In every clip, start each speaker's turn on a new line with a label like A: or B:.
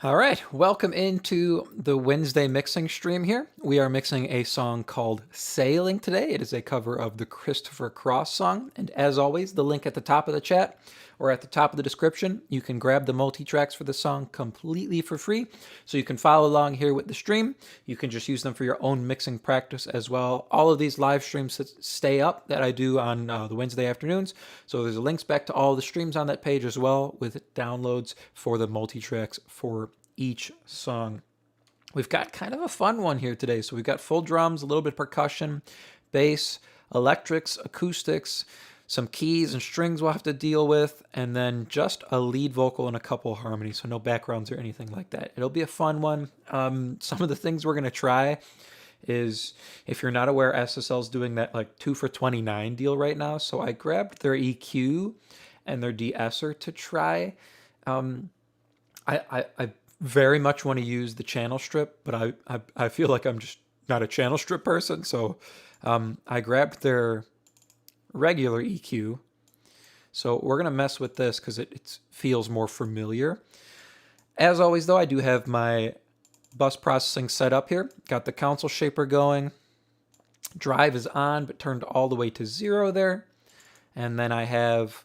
A: All right, welcome into the Wednesday mixing stream here. We are mixing a song called Sailing today. It is a cover of the Christopher Cross song. And as always, the link at the top of the chat or at the top of the description, you can grab the multi-tracks for the song completely for free. So you can follow along here with the stream. You can just use them for your own mixing practice as well. All of these live streams stay up that I do on the Wednesday afternoons. So there's links back to all the streams on that page as well with downloads for the multi-tracks for each song. We've got kind of a fun one here today. So we've got full drums, a little bit of percussion, bass, electrics, acoustics, some keys and strings we'll have to deal with, and then just a lead vocal and a couple harmonies, so no backgrounds or anything like that. It'll be a fun one. Some of the things we're going to try is, if you're not aware, SSL's doing that like 2 for $29 deal right now. So I grabbed their EQ and their de-esser to try. I very much want to use the channel strip, but I feel like I'm just not a channel strip person. So I grabbed their regular EQ. So we're going to mess with this because it feels more familiar. As always, though, I do have my bus processing set up here. Got the console shaper going. Drive is on, but turned all the way to 0 there. And then I have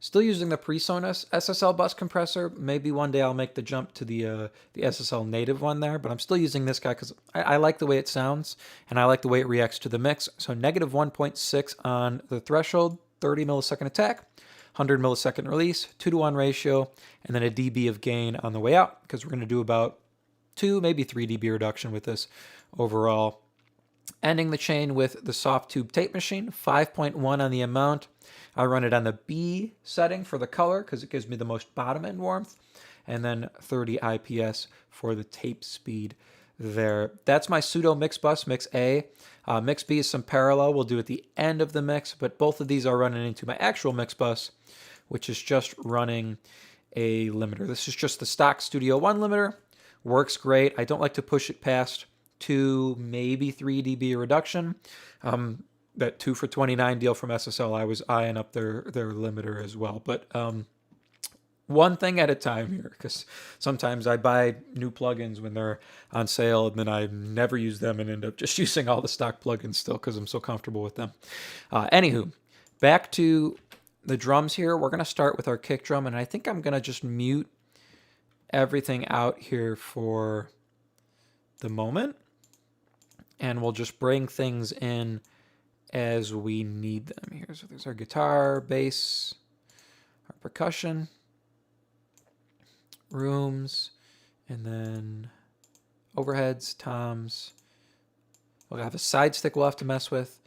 A: still using the PreSonus SSL bus compressor. Maybe one day I'll make the jump to the SSL native one there, but I'm still using this guy because I like the way it sounds and I like the way it reacts to the mix. So negative 1.6 on the threshold, 30 millisecond attack, 100 millisecond release, 2-to-1 ratio, and then a dB of gain on the way out because we're going to do about 2, maybe 3 dB reduction with this overall. Ending the chain with the soft tube tape machine, 5.1 on the amount. I run it on the B setting for the color because it gives me the most bottom end warmth, and then 30 IPS for the tape speed there. That's my pseudo mix bus, mix A. Mix B is some parallel we'll do at the end of the mix, but both of these are running into my actual mix bus, which is just running a limiter. This is just the stock Studio One limiter. Works great. I don't like to push it past 2, maybe 3 dB reduction. That 2 for $29 deal from SSL, I was eyeing up their limiter as well. But one thing at a time here, because sometimes I buy new plugins when they're on sale and then I never use them and end up just using all the stock plugins still because I'm so comfortable with them. Anywho, back to the drums here. We're going to start with our kick drum, and I think I'm going to just mute everything out here for the moment, and we'll just bring things in as we need them here. So there's our guitar, bass, our percussion, rooms, and then overheads, toms. We'll have a side stick we'll have to mess with,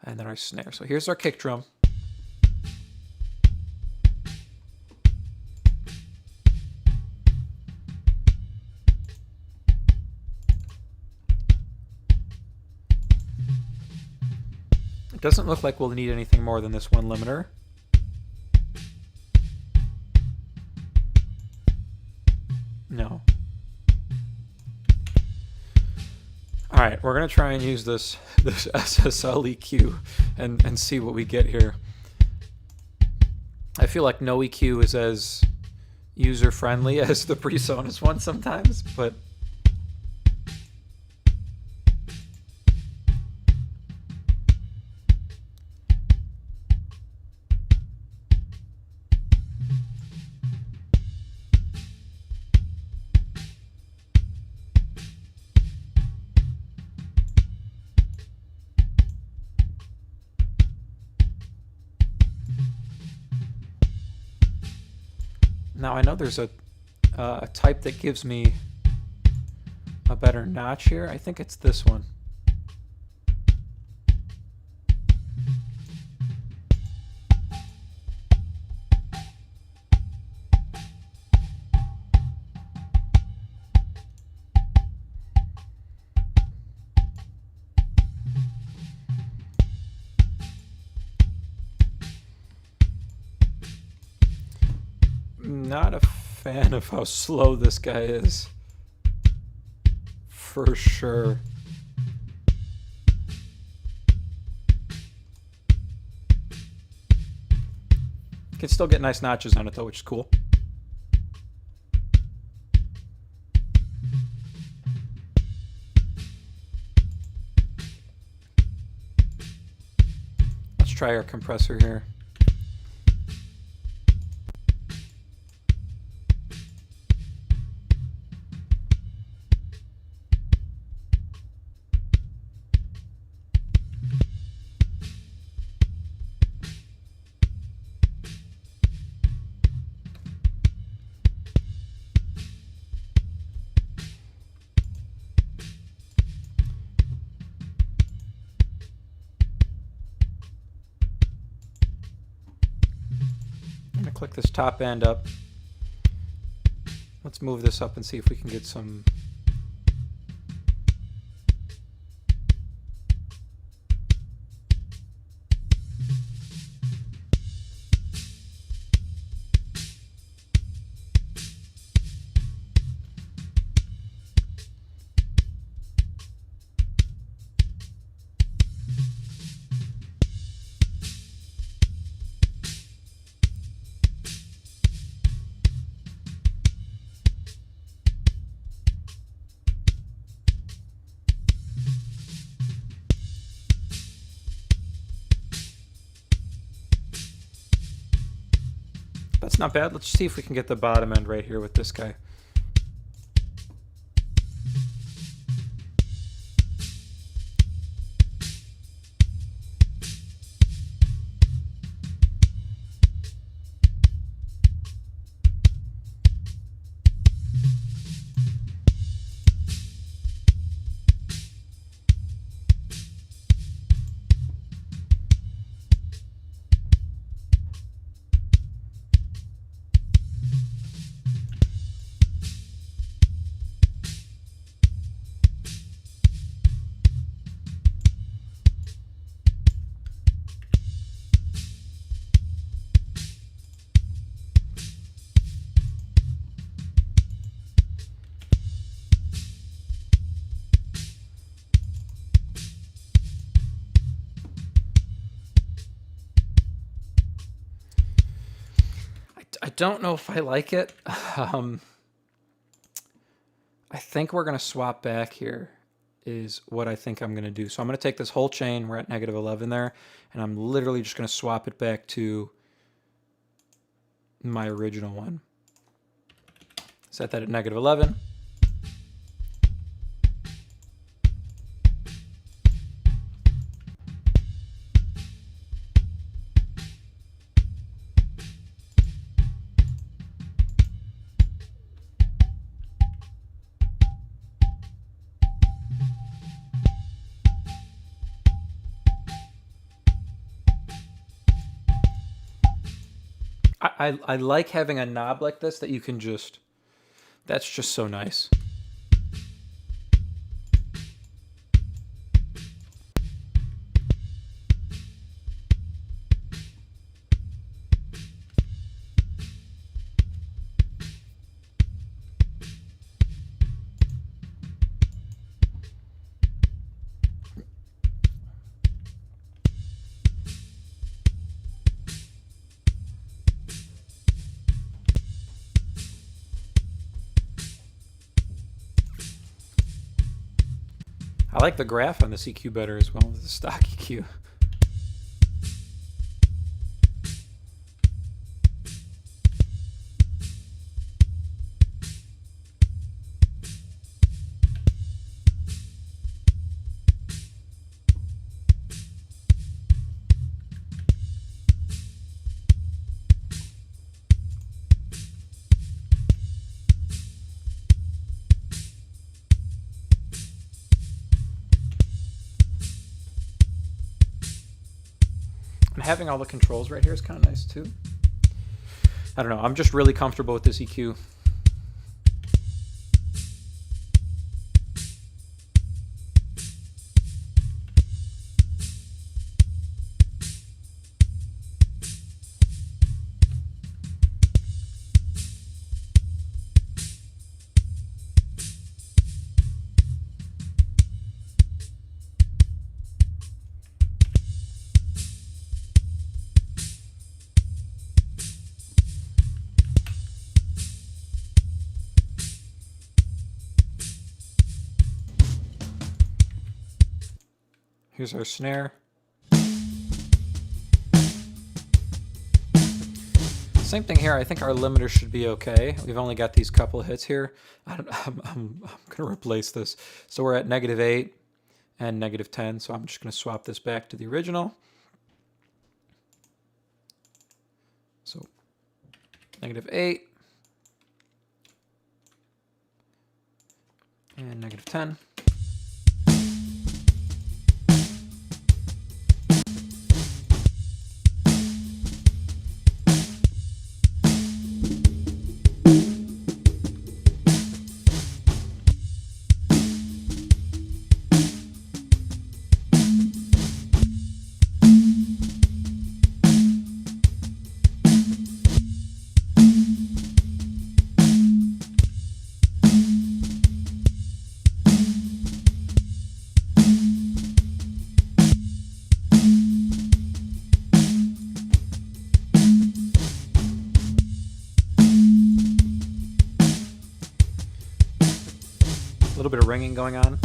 A: and then our snare. So here's our kick drum. Doesn't look like we'll need anything more than this one limiter. No. All right, we're gonna try and use this SSL EQ and see what we get here. I feel like no EQ is as user friendly as the PreSonus one sometimes, but now I know there's a type that gives me a better notch here. I think it's this one. Not a fan of how slow this guy is, for sure. Can still get nice notches on it though, which is cool. try our compressor here. I'm going to click this top end up. Let's move this up and see if we can get some. That's not bad. Let's see if we can get the bottom end right here with this guy. I don't know if I like it. I think we're going to swap back here is what I think I'm going to do. So I'm going to take this whole chain. We're at -11 there. And I'm literally just going to swap it back to my original one. Set that at -11. I like having a knob like this that you can just, that's just so nice. I like the graph on this EQ better as well as the stock EQ. And having all the controls right here is kind of nice too. I don't know, I'm just really comfortable with this EQ. Here's our snare. Same thing here. I think our limiter should be okay. We've only got these couple of hits here. I'm going to replace this. So we're at -8 and -10. So I'm just going to swap this back to the original. So -8 and -10. A little bit of ringing going on.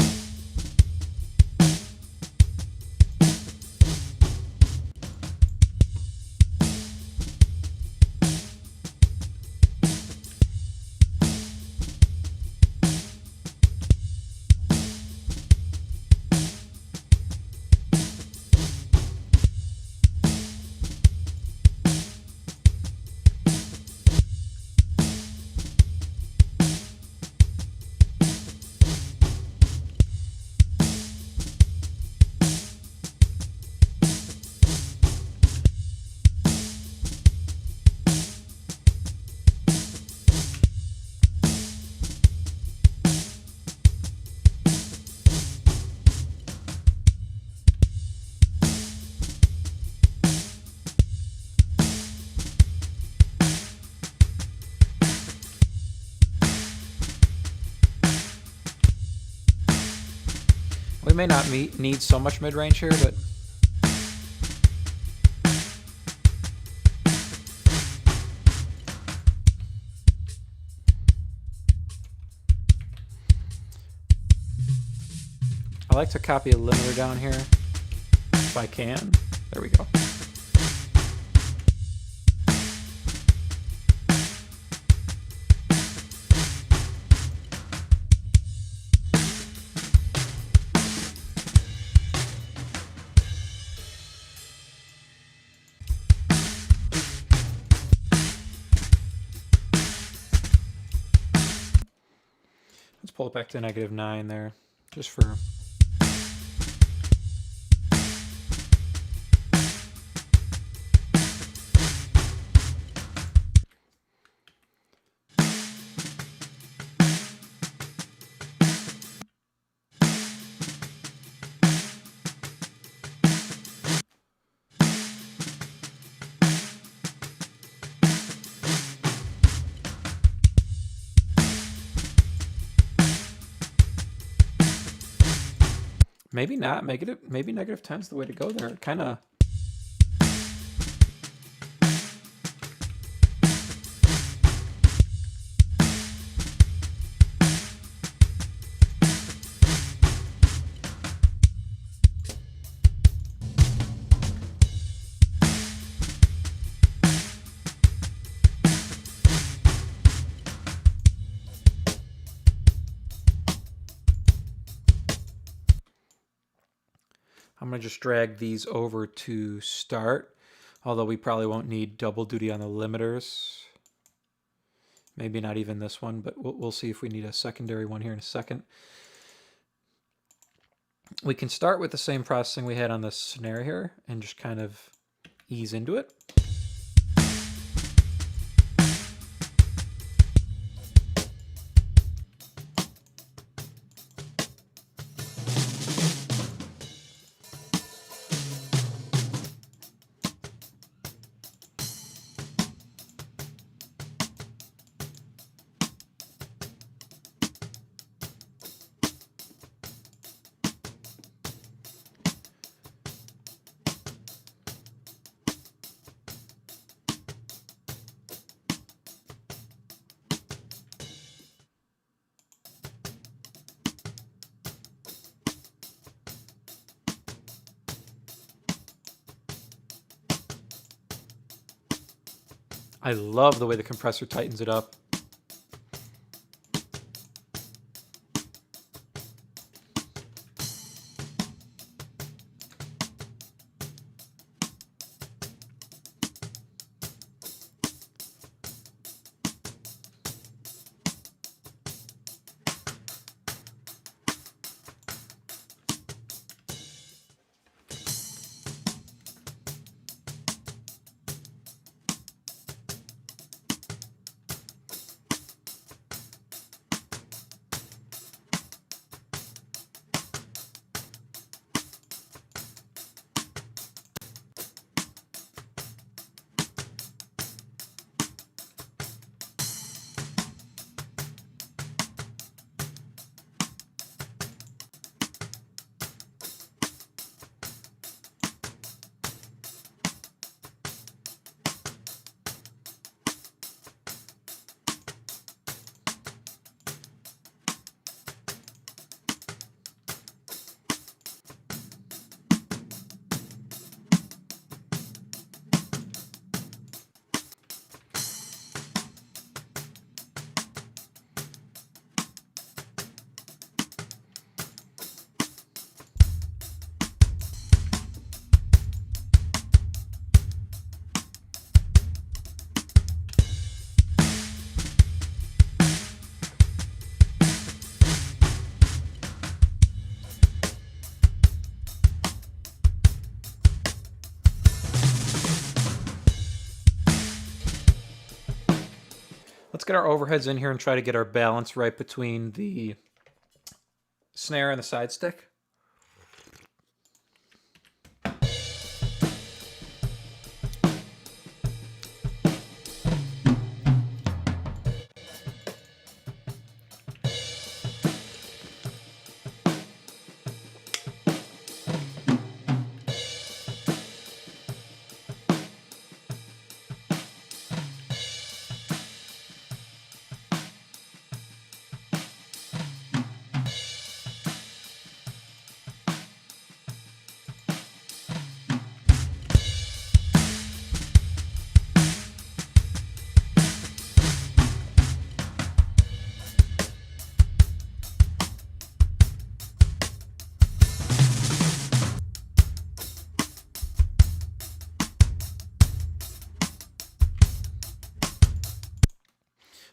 A: We may not need so much mid-range here, but I like to copy a limiter down here if I can. There we go. Let's pull it back to -9 there, just for... Maybe not. Maybe -10's the way to go there. Kind of. I'm going to just drag these over to start, although we probably won't need double duty on the limiters. Maybe not even this one, but we'll see if we need a secondary one here in a second. We can start with the same processing we had on this snare here and just kind of ease into it. I love the way the compressor tightens it up. Let's get our overheads in here and try to get our balance right between the snare and the side stick.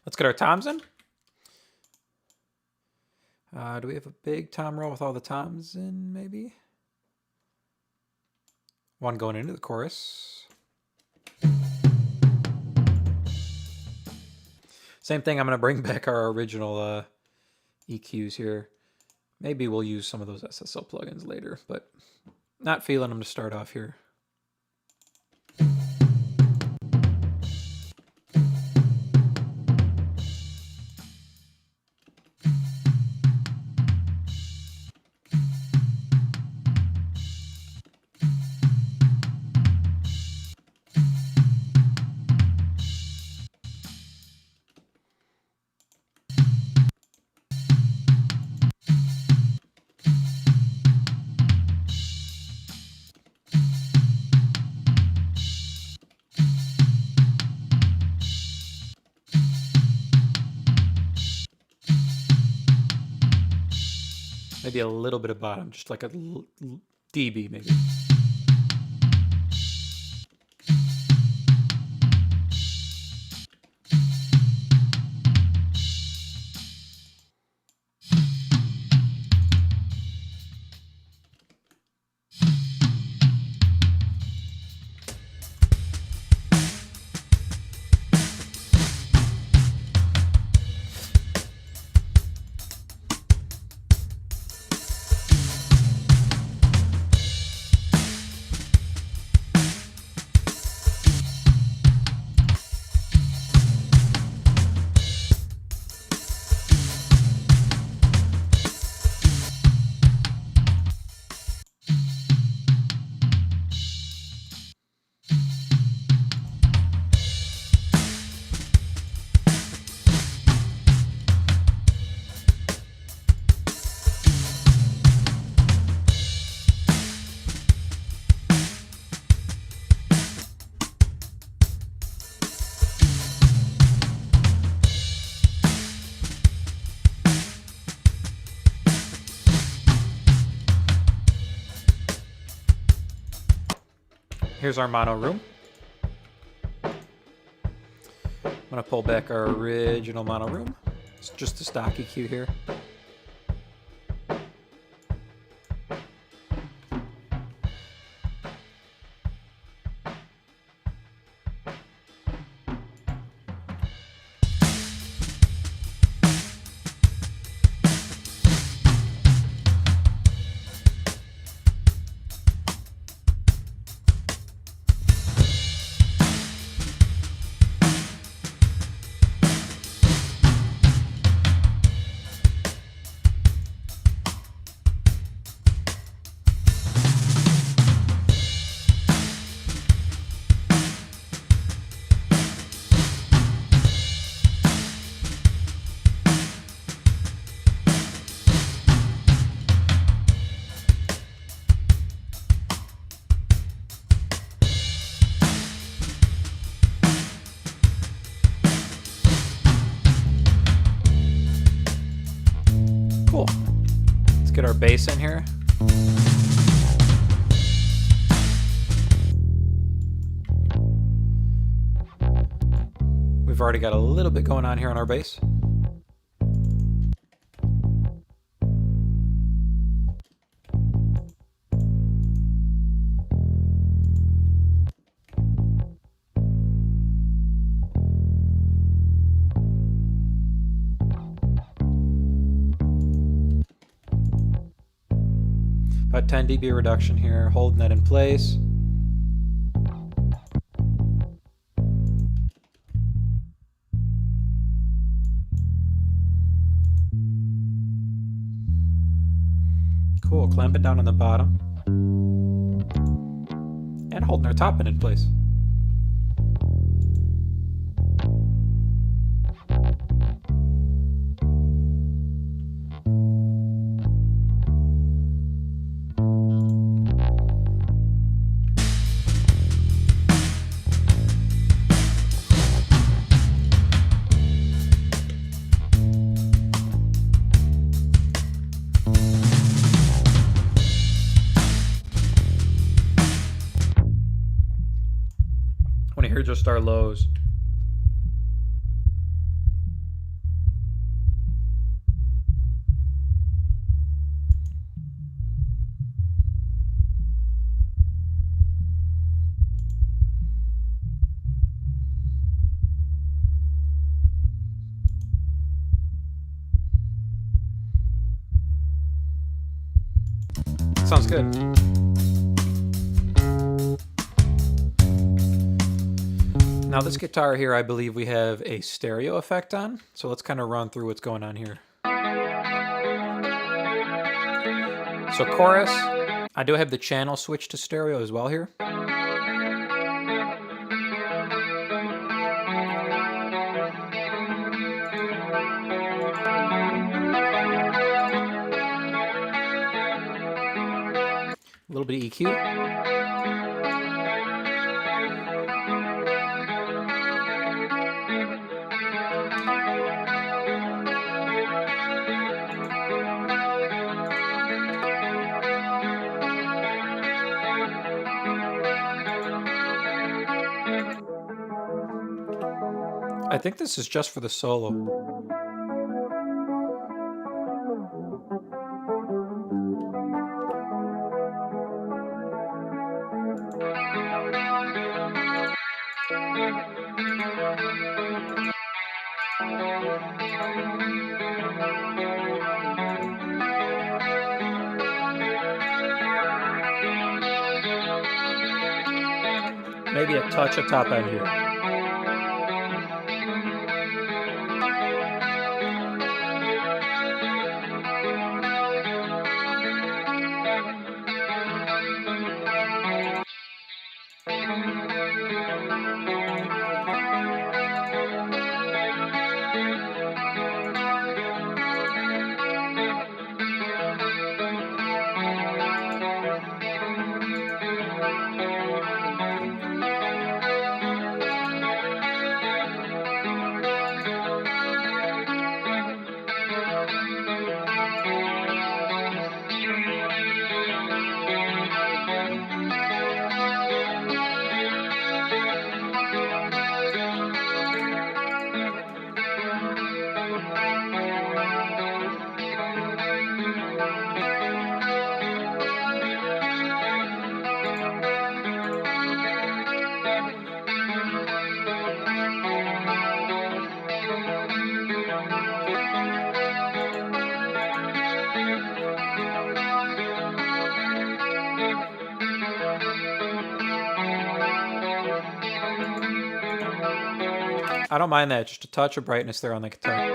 A: Let's get our toms in. Do we have a big tom roll with all the toms in, maybe? One going into the chorus. Same thing, I'm going to bring back our original EQs here. Maybe we'll use some of those SSL plugins later, but not feeling them to start off here. Maybe a little bit of bottom, just like a dB maybe. Here's our mono room. I'm gonna pull back our original mono room. It's just a stock EQ here. Cool. Let's get our bass in here. We've already got a little bit going on here on our bass. About 10 dB reduction here, holding that in place. Cool, clamping down on the bottom. And holding our top end in place. Want to hear just our lows. Sounds good. Now this guitar here, I believe we have a stereo effect on. So let's kind of run through what's going on here. So chorus, I do have the channel switch to stereo as well here. A little bit of EQ. I think this is just for the solo. Maybe a touch of top end here. I don't mind that. Just a touch of brightness there on the guitar.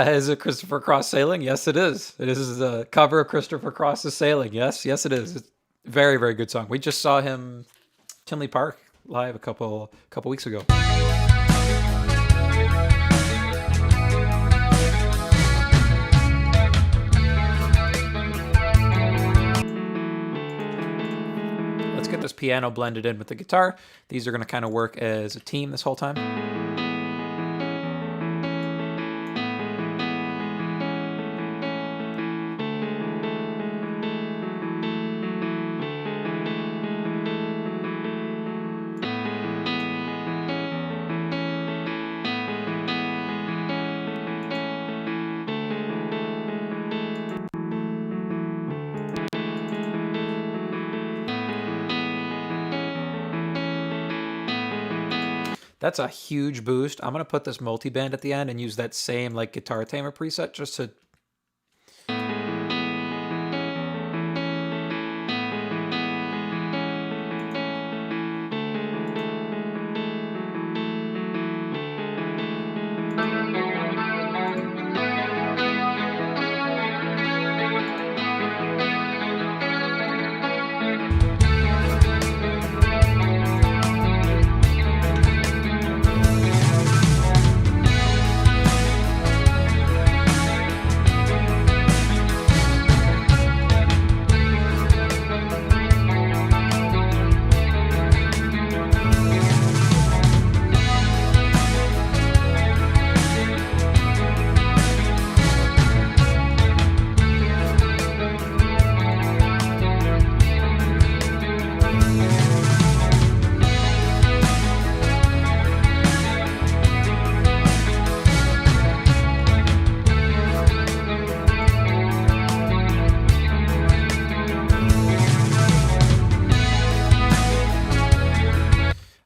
A: Is it Christopher Cross Sailing? Yes, it is. It is a cover of Christopher Cross's Sailing. Yes, yes, it is. It's a very, very good song. We just saw him Tinley Park live a couple weeks ago. Let's get this piano blended in with the guitar. These are going to kind of work as a team this whole time. That's a huge boost. I'm going to put this multi-band at the end and use that same like guitar tamer preset just to...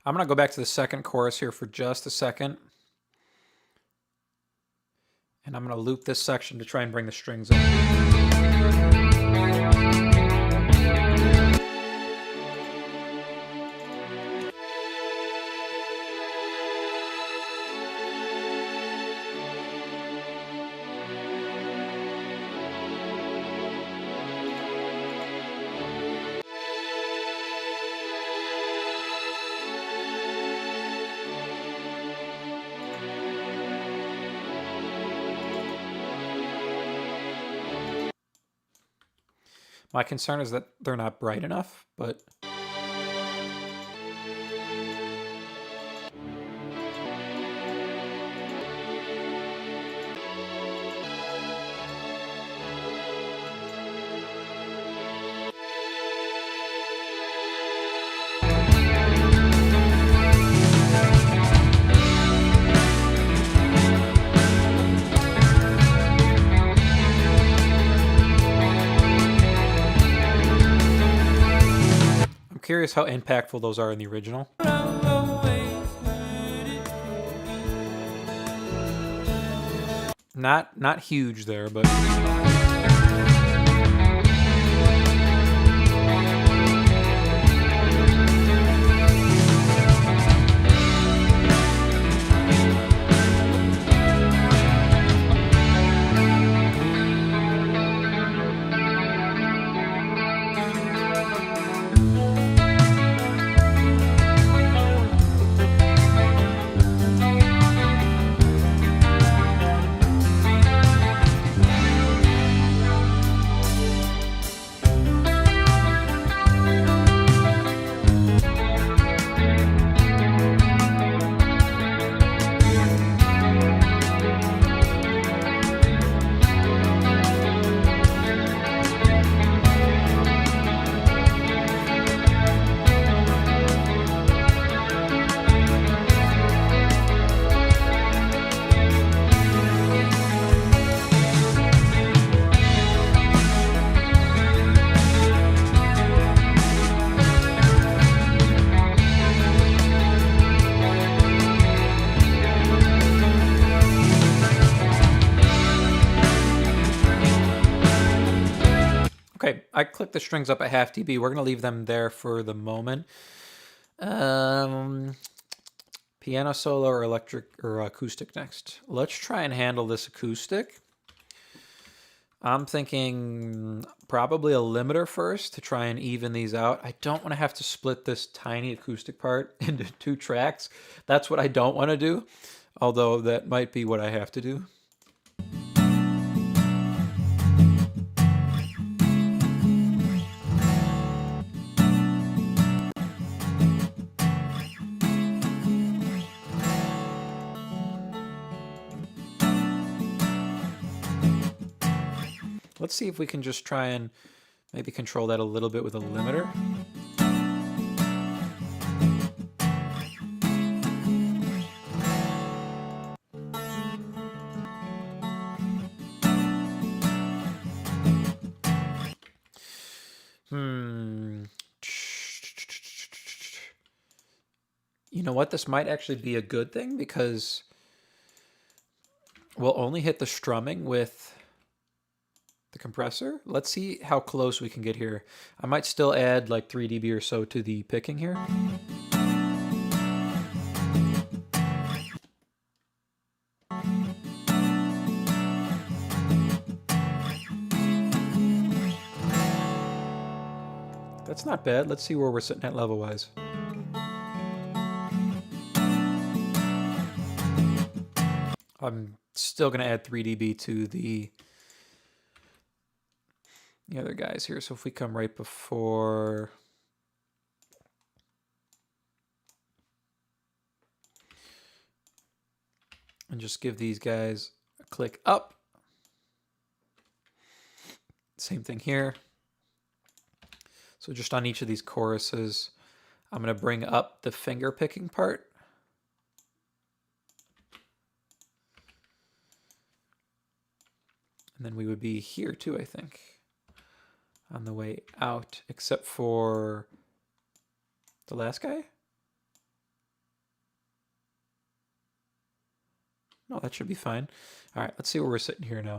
A: I'm going to go back to the second chorus here for just a second. And I'm going to loop this section to try and bring the strings in. My concern is that they're not bright enough, but... Curious how impactful those are in the original. Not huge there, but... Okay, I clicked the strings up at half dB. We're gonna leave them there for the moment. Piano solo or electric or acoustic next. Let's try and handle this acoustic. I'm thinking probably a limiter first to try and even these out. I don't want to have to split this tiny acoustic part into 2 tracks. That's what I don't want to do, although that might be what I have to do. Let's see if we can just try and maybe control that a little bit with a limiter. You know what? This might actually be a good thing because we'll only hit the strumming with the compressor. Let's see how close we can get here. I might still add like 3 dB or so to the picking here. That's not bad. Let's see where we're sitting at level-wise. I'm still going to add 3 dB to the other guys here. So if we come right before... and just give these guys a click up. Same thing here. So just on each of these choruses, I'm going to bring up the finger picking part. And then we would be here too, I think, on the way out, except for the last guy. No, that should be fine. All right, let's see where we're sitting here now.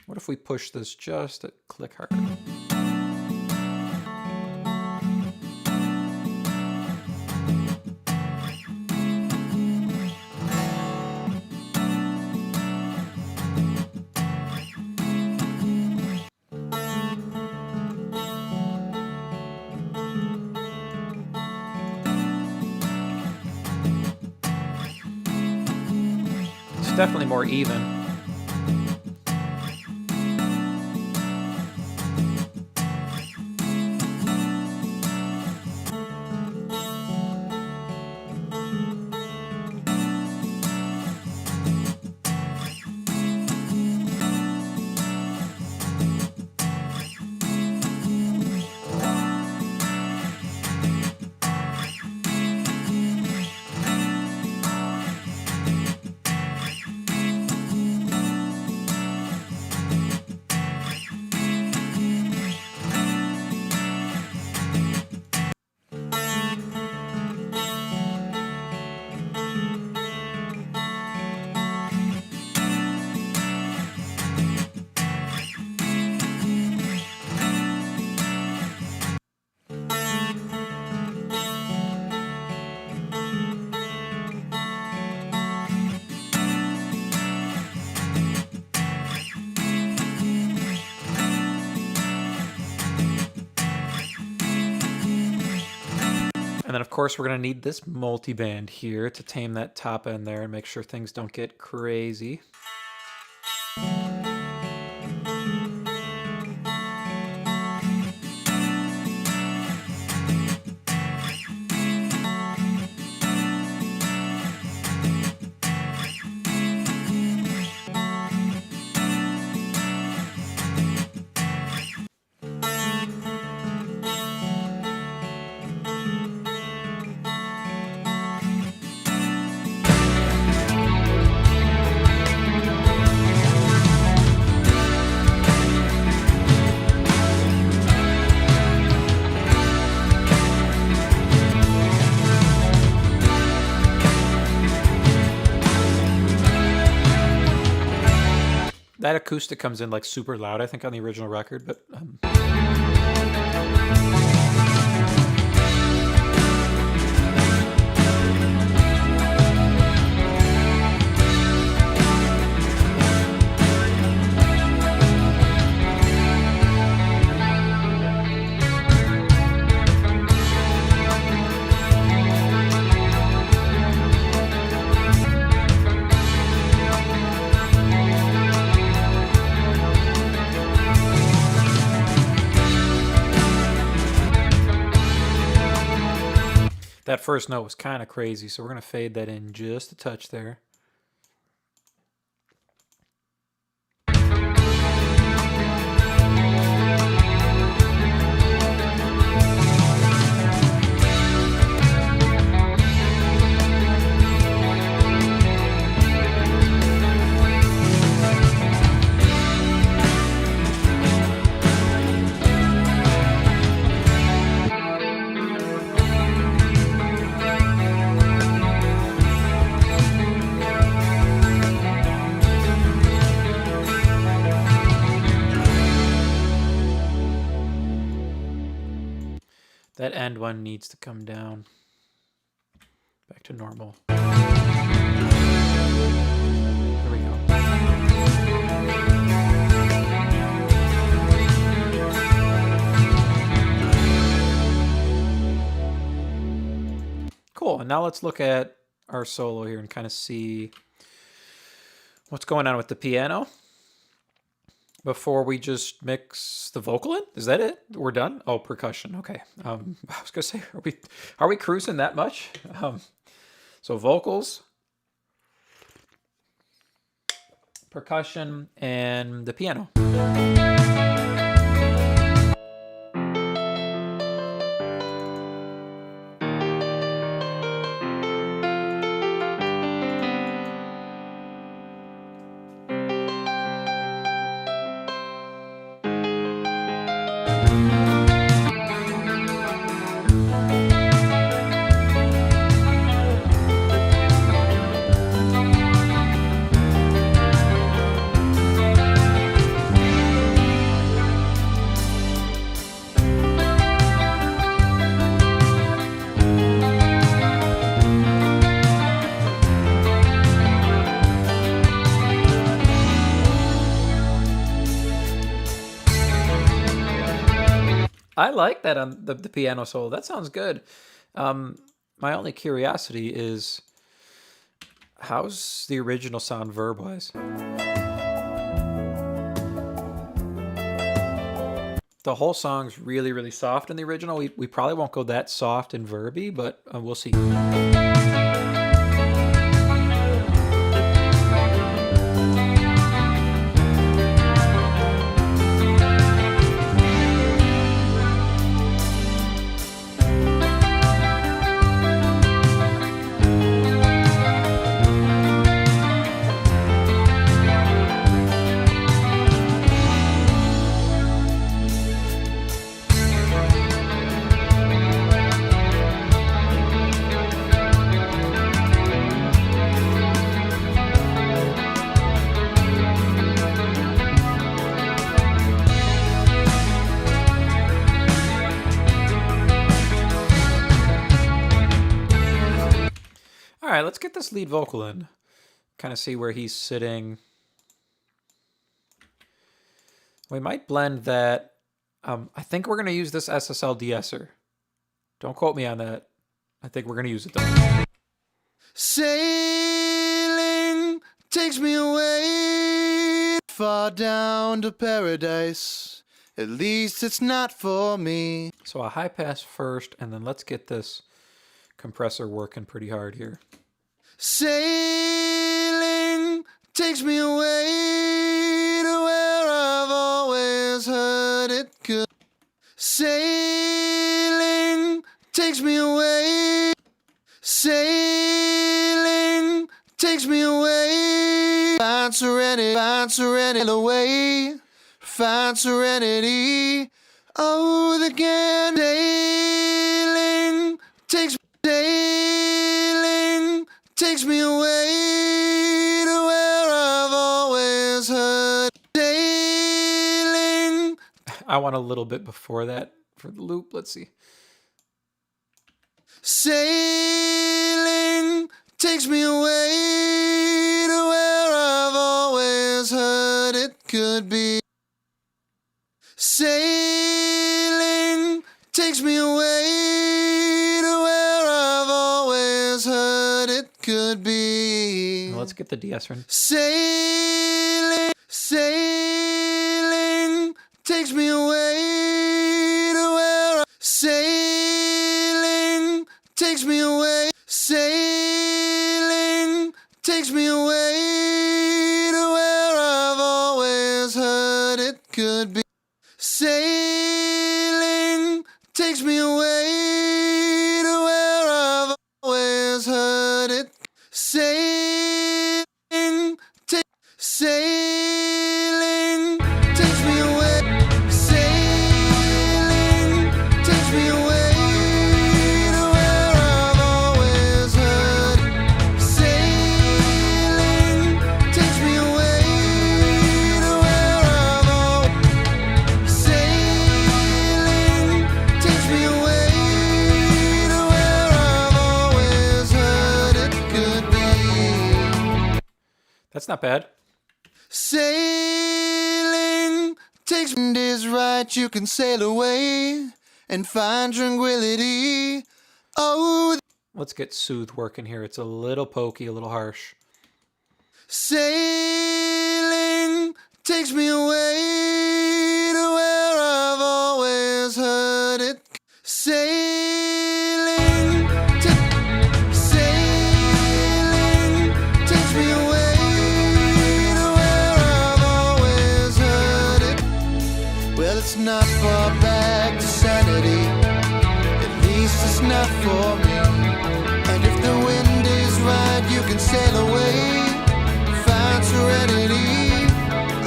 A: What if we push this just a click harder? It's definitely more even. And then, of course, we're going to need this multiband here to tame that top end there and make sure things don't get crazy. That acoustic comes in like super loud, I think, on the original record, but that first note was kind of crazy, so we're going to fade that in just a touch there. That end one needs to come down back to normal. There we go. Cool, and now let's look at our solo here and kind of see what's going on with the piano before we just mix the vocal in. Is that it? We're done? Oh, percussion. Okay. I was gonna say, are we cruising that much? So vocals, percussion, and the piano. I like that on the piano solo. That sounds good. My only curiosity is, how's the original sound verb-wise? The whole song's really, really soft in the original. We probably won't go that soft and verby, but we'll see. All right, let's get this lead vocal in. Kind of see where he's sitting. We might blend that. I think we're going to use this SSL de-esser. Don't quote me on that. I think we're going to use it though.
B: Sailing takes me away far down to paradise. At least it's not for me.
A: So a high pass first, and then let's get this compressor working pretty hard here.
B: Sailing takes me away to where I've always heard it could. Sailing takes me away. Sailing takes me away. Find serenity away. Find serenity. Oh, the again. Sailing takes me away to where I've always heard.
A: want a little bit before that for the loop. Let's see.
B: Sailing takes me away to where I've always heard it could be. Sailing takes me away to where I've always heard it could be.
A: Let's get the DS run.
B: Sailing, sailing takes me away to where sailing takes me away. Sailing takes me away to where I've always heard it could be. Sailing takes me away to where I've always heard it. Sailing takes me away. Sailing takes me away to where I've always heard. Sailing takes me away to where I've always. Sailing takes me away to where I've always heard it could be.
A: That's not bad.
B: Sailing takes me is right, you can sail away and find tranquility. Oh,
A: Let's get Soothe working here. It's a little pokey, a little harsh.
B: sailing takes me away to where I've always heard it. Sailing takes me away to where I've always heard it. Well, it's not far back to sanity. At least it's not for me. And if the wind is right, you can sail away, find serenity.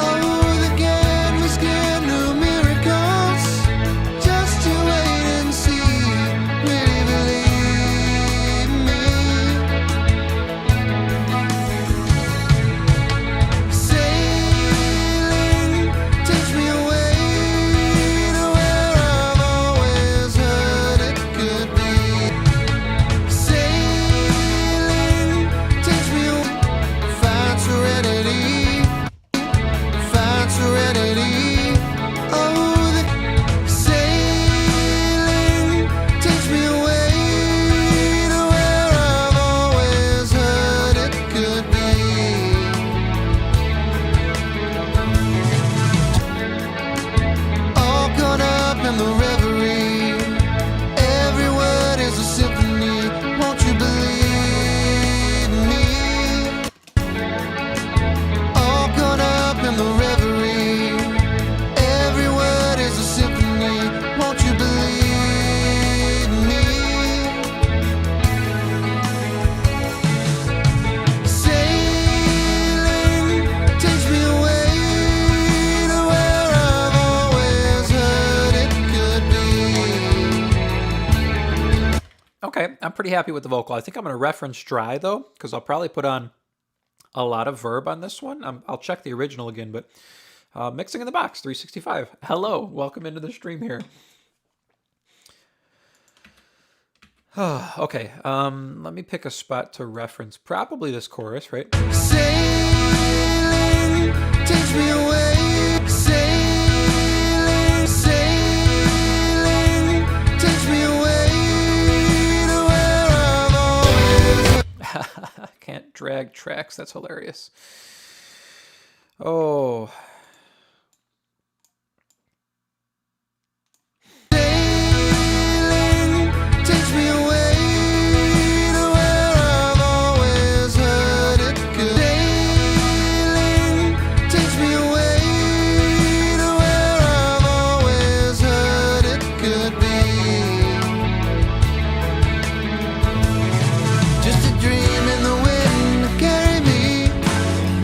B: Oh, the canvas can do miracles. Just you wait and see. Really believe me. Sailing takes me away to where I've always heard it could be. Sailing takes me away, find serenity, find serenity. Oh, the sailing takes me away to where I've always heard it could be. All caught up in the reverie. Every word is a symphony. Won't you believe me? All caught up in the reverie. Every word is a symphony. Won't you believe me? Sailing takes me away to where I've always heard it could be.
A: Okay, I'm pretty happy with the vocal. I think I'm going to reference dry, though, because I'll probably put on a lot of verb on this one. I'll check the original again, but Mixing in the Box 365. Hello, welcome into the stream here. Okay, let me pick a spot to reference. Probably this chorus, right?
B: Sailing takes me away. Sailing takes me away to where I've always.
A: Can't drag tracks. That's hilarious. Oh,
B: Sailing takes me away to where I've always heard it could. Sailing takes me away to where I've always heard it could be. Just a dream in the wind, carry me.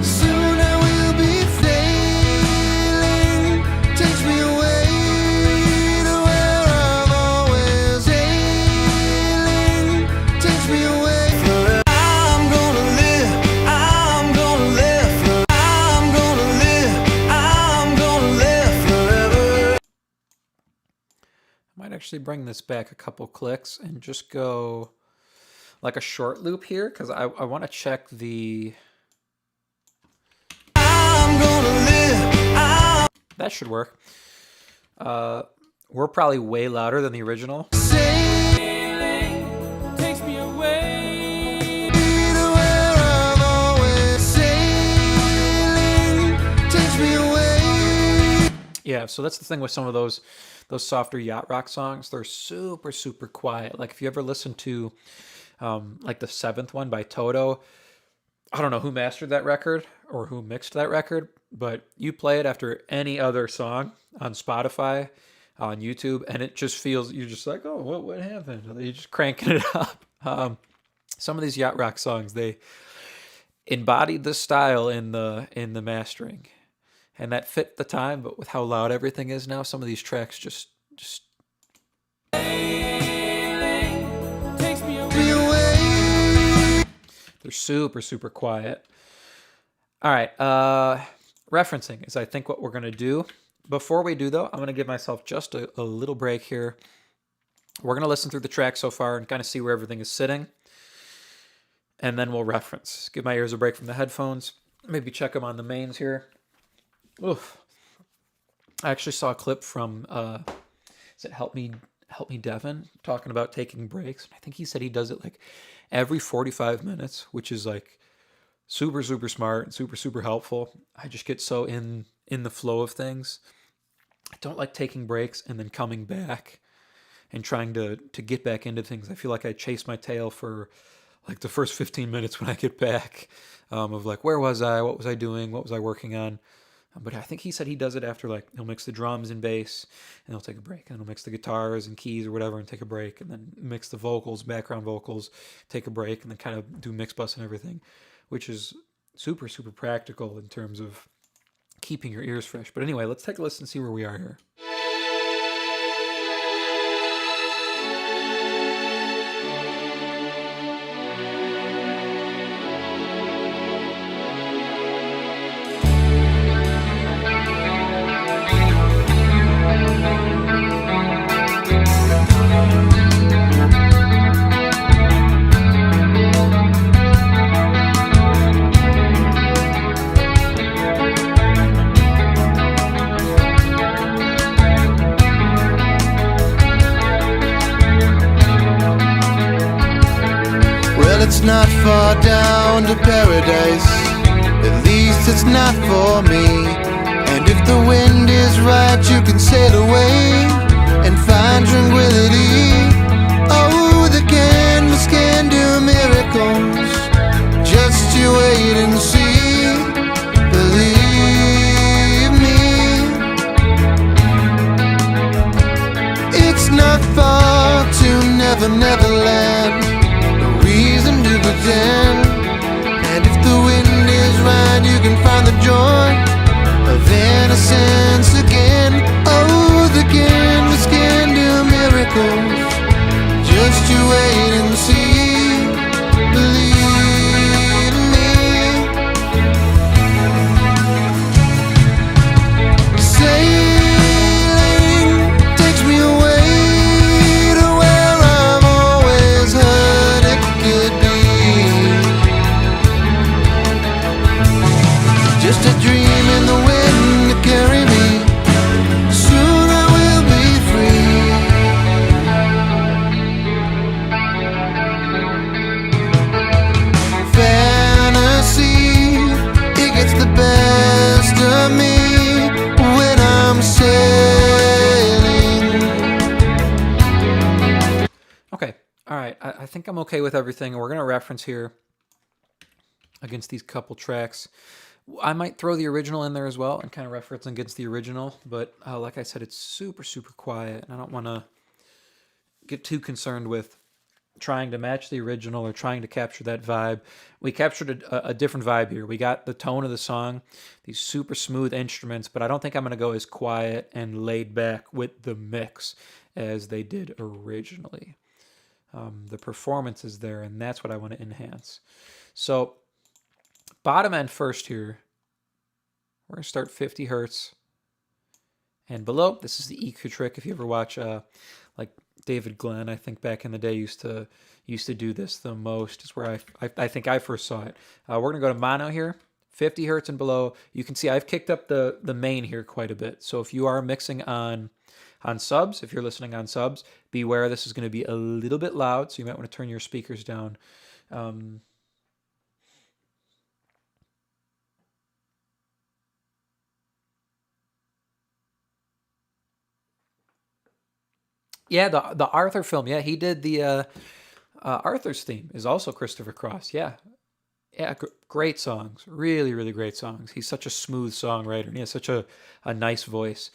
B: Soon I will be sailing.
A: actually bring this back a couple clicks and just go like a short loop here, because I want to check the...
B: I'm gonna live.
A: That should work. We're probably way louder than the original.
B: Sailing takes me away to where I've always sailing takes me away.
A: Yeah, so that's the thing with some of those softer yacht rock songs. They're super, super quiet. Like if you ever listen to like the 7th one by Toto, I don't know who mastered that record or who mixed that record, but you play it after any other song on Spotify, on YouTube, and it just feels, you're just like, oh, what happened? You're just cranking it up. Some of these yacht rock songs, they embodied the style in the mastering, and that fit the time. But with how loud everything is now, some of these tracks just
B: Takes me away.
A: they're super, super quiet. All right, referencing is I think what we're gonna do. Before we do, though, I'm going to give myself just a little break here. We're going to listen through the track so far and kind of see where everything is sitting. And then we'll reference. Give my ears a break from the headphones. Maybe check them on the mains here. Oof. I actually saw a clip from, is it Help Me Devin, talking about taking breaks. I think he said he does it like every 45 minutes, which is like super, super smart and super, super helpful. I just get so in the flow of things. I don't like taking breaks and then coming back and trying to get back into things. I feel like I chase my tail for like the first 15 minutes when I get back, of like, where was I? What was I doing? What was I working on? But I think he said he does it after, like, he'll mix the drums and bass and he'll take a break, and he'll mix the guitars and keys or whatever and take a break, and then mix the vocals, background vocals, take a break, and then kind of do mix bus and everything, which is super, super practical in terms of keeping your ears fresh. But anyway, let's take a listen and see where we are here.
B: It's not far down to paradise, at least it's not for me. And if the wind is right, you can sail away and find tranquility. Oh, the canvas can do miracles, just you wait and see. Believe me, it's not far to Never Never Land. Reason to pretend, and if the wind is right, you can find the joy of innocence again. Oh, the canvas can do miracles, just you wait and see. Believe me. Sailing takes me away to where I've always heard it could be. Just a dream in the wind to carry me. Soon I will be free. Fantasy, it gets the best of me when I'm sailing.
A: Okay, all right. I think I'm okay with everything. We're going to reference here against these couple tracks. I might throw the original in there as well and kind of reference against the original, but like I said, it's super, super quiet, and I don't want to get too concerned with trying to match the original or trying to capture that vibe. We captured a different vibe here. We got the tone of the song, these super smooth instruments, but I don't think I'm going to go as quiet and laid back with the mix as they did originally. The performance is there, and that's what I want to enhance. So bottom end first here, we're going to start 50 hertz. And below, this is the EQ trick. If you ever watch like David Glenn, I think back in the day used to do this the most. Is where I think I first saw it. We're gonna go to mono here, 50 hertz and below. You can see I've kicked up the main here quite a bit. So if you are mixing on subs, if you're listening on subs, beware this is going to be a little bit loud, so you might want to turn your speakers down. Yeah, the Arthur film. Yeah, he did the Arthur's theme is also Christopher Cross. Yeah, yeah, great songs. Really, really great songs. He's such a smooth songwriter, and he has such a nice voice.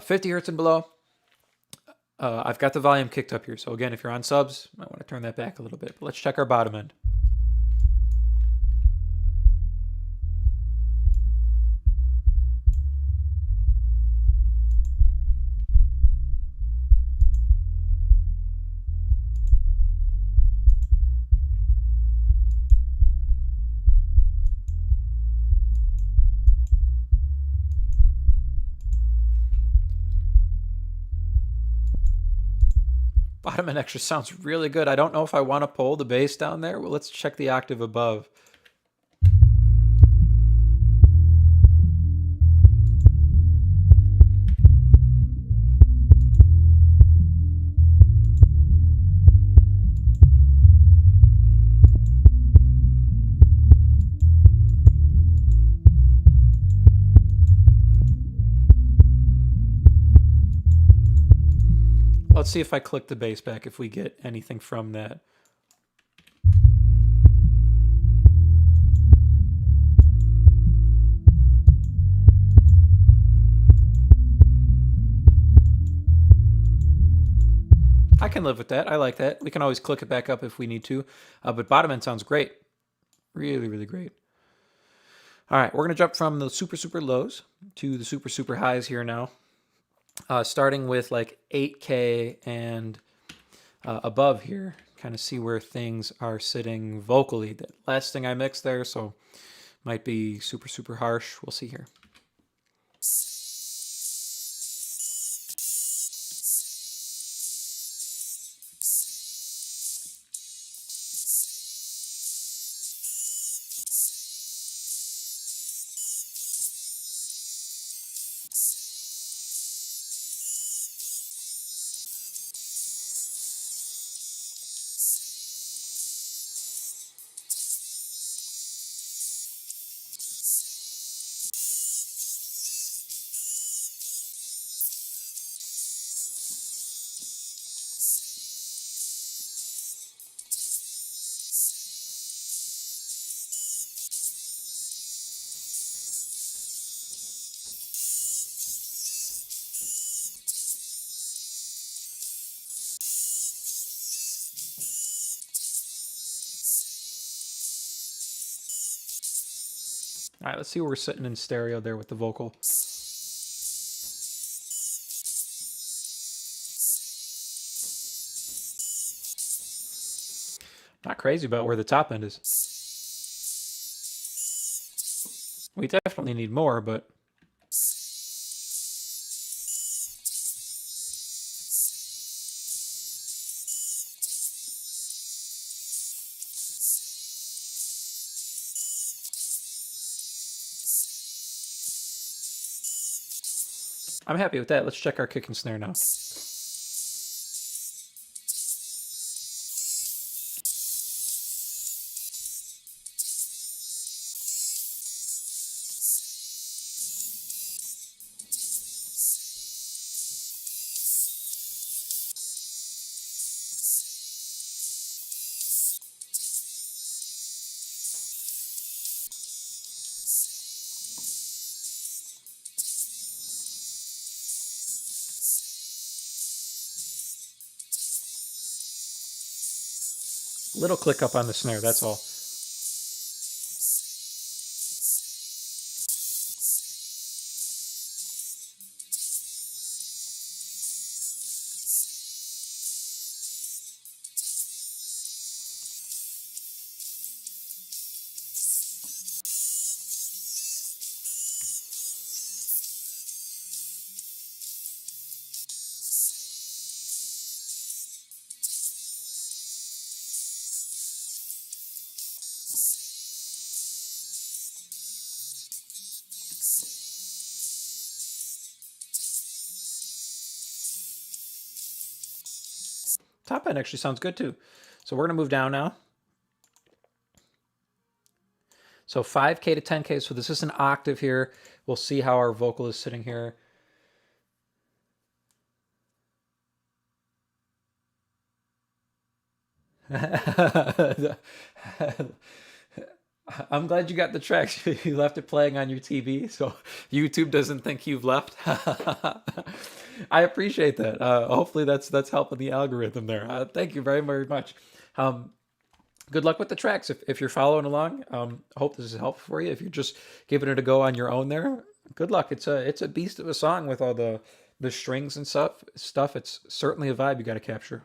A: 50 hertz and below. I've got the volume kicked up here. So again, if you're on subs, might want to turn that back a little bit. But let's check our bottom end. Bottom end extra sounds really good. I don't know if I want to pull the bass down there. Well, let's check the octave above. Let's see if I click the bass back, if we get anything from that. I can live with that. I like that. We can always click it back up if we need to. But bottom end sounds great. Really, really great. All right, we're going to jump from the super, super lows to the super, super highs here now. Starting with like 8K and above here. Kind of see where things are sitting vocally. The last thing I mixed there, so might be super, super harsh. We'll see here. All right, let's see where we're sitting in stereo there with the vocal. Not crazy about where the top end is. We definitely need more, but I'm happy with that. Let's check our kick and snare now. Little click up on the snare, that's all. Top end actually sounds good too. So we're gonna move down now. So 5K to 10K. So this is an octave here. We'll see how our vocal is sitting here. I'm glad you got the tracks. You left it playing on your TV, so YouTube doesn't think you've left. I appreciate that. Hopefully that's helping the algorithm there. Thank you very, very much. Good luck with the tracks. If you're following along, I hope this is helpful for you. If you're just giving it a go on your own there, good luck. It's a beast of a song with all the strings and stuff. It's certainly a vibe you got to capture.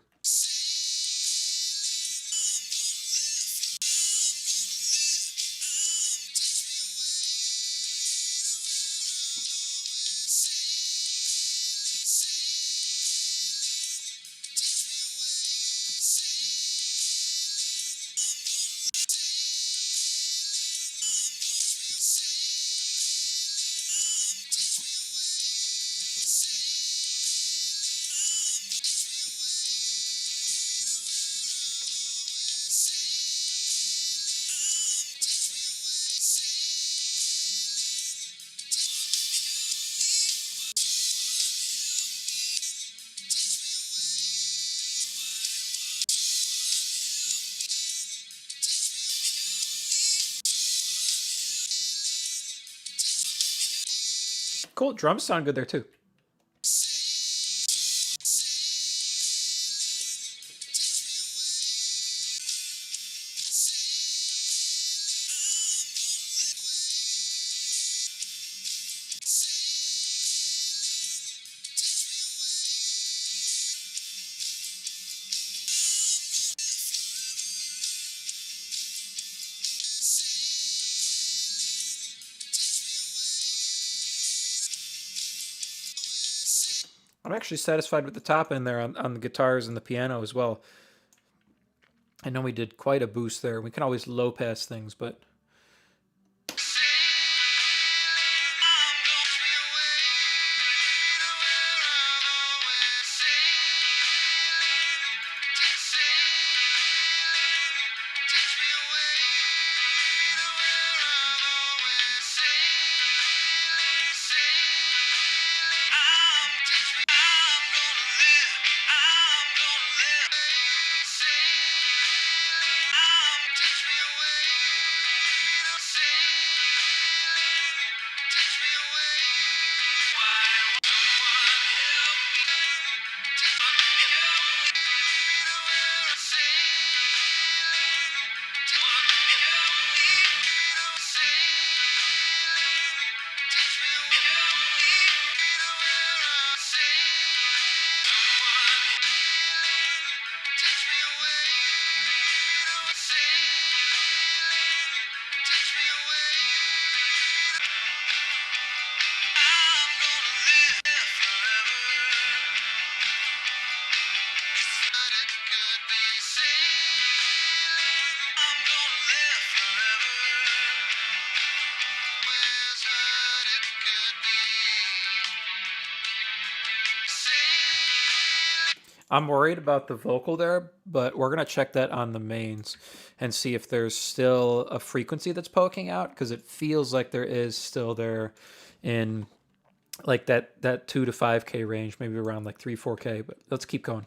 A: Cool. Drums sound good there too. I'm actually satisfied with the top end there on the guitars and the piano as well. I know we did quite a boost there. We can always low pass things, but I'm worried about the vocal there, but we're going to check that on the mains and see if there's still a frequency that's poking out, because it feels like there is still there in like that 2 to 5K range, maybe around like 3, 4K, but let's keep going.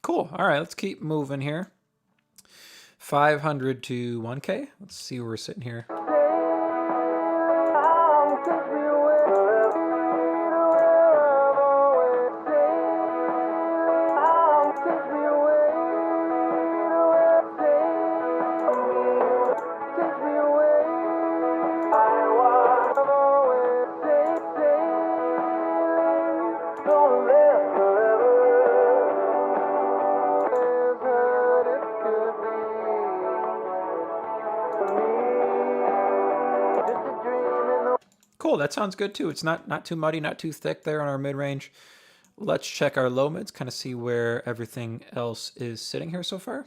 A: Cool. All right, let's keep moving here. 500 to 1K. Let's see where we're sitting here. cool. That sounds good too. It's not too muddy, not too thick there on our mid-range. Let's check our low mids, kind of see where everything else is sitting here so far.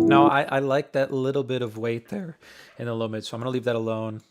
A: Now, I like that little bit of weight there in the low mid, so I'm going to leave that alone.